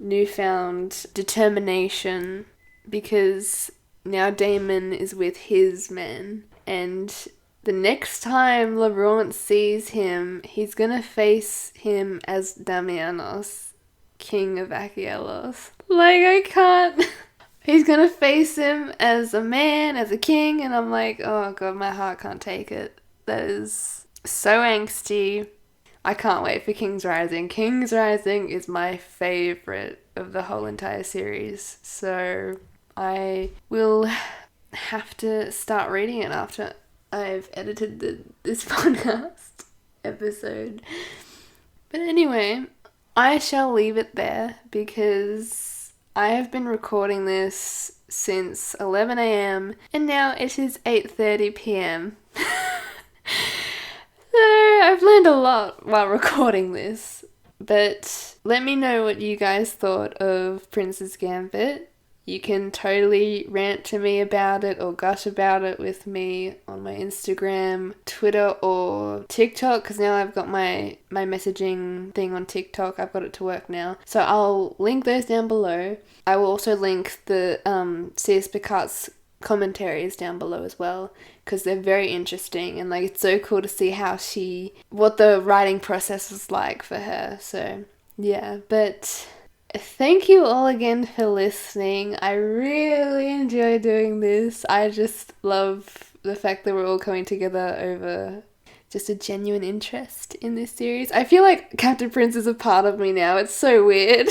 newfound determination, because now Damon is with his men, and the next time Laurent sees him, he's gonna face him as Damianos, king of Achielos. Like, I can't... He's gonna face him as a man, as a king, and I'm like, oh god, my heart can't take it. That is so angsty. I can't wait for King's Rising. King's Rising is my favourite of the whole entire series, so I will have to start reading it after I've edited this podcast episode. But anyway, I shall leave it there because I have been recording this since 11 a.m. and now it is 8:30 p.m. So I've learned a lot while recording this. But let me know what you guys thought of Prince's Gambit. You can totally rant to me about it or gush about it with me on my Instagram, Twitter, or TikTok, because now I've got my messaging thing on TikTok. I've got it to work now. So I'll link those down below. I will also link the C.S. Picard's commentaries down below as well, because they're very interesting, and like it's so cool to see how what the writing process was like for her. So yeah, but thank you all again for listening. I really enjoy doing this. I just love the fact that we're all coming together over just a genuine interest in this series. I feel like Captain Prince is a part of me now. It's so weird.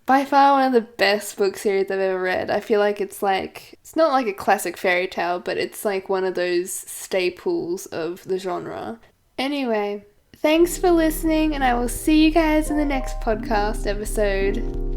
By far one of the best book series I've ever read. I feel like it's not like a classic fairy tale, but it's like one of those staples of the genre. Anyway, thanks for listening, and I will see you guys in the next podcast episode.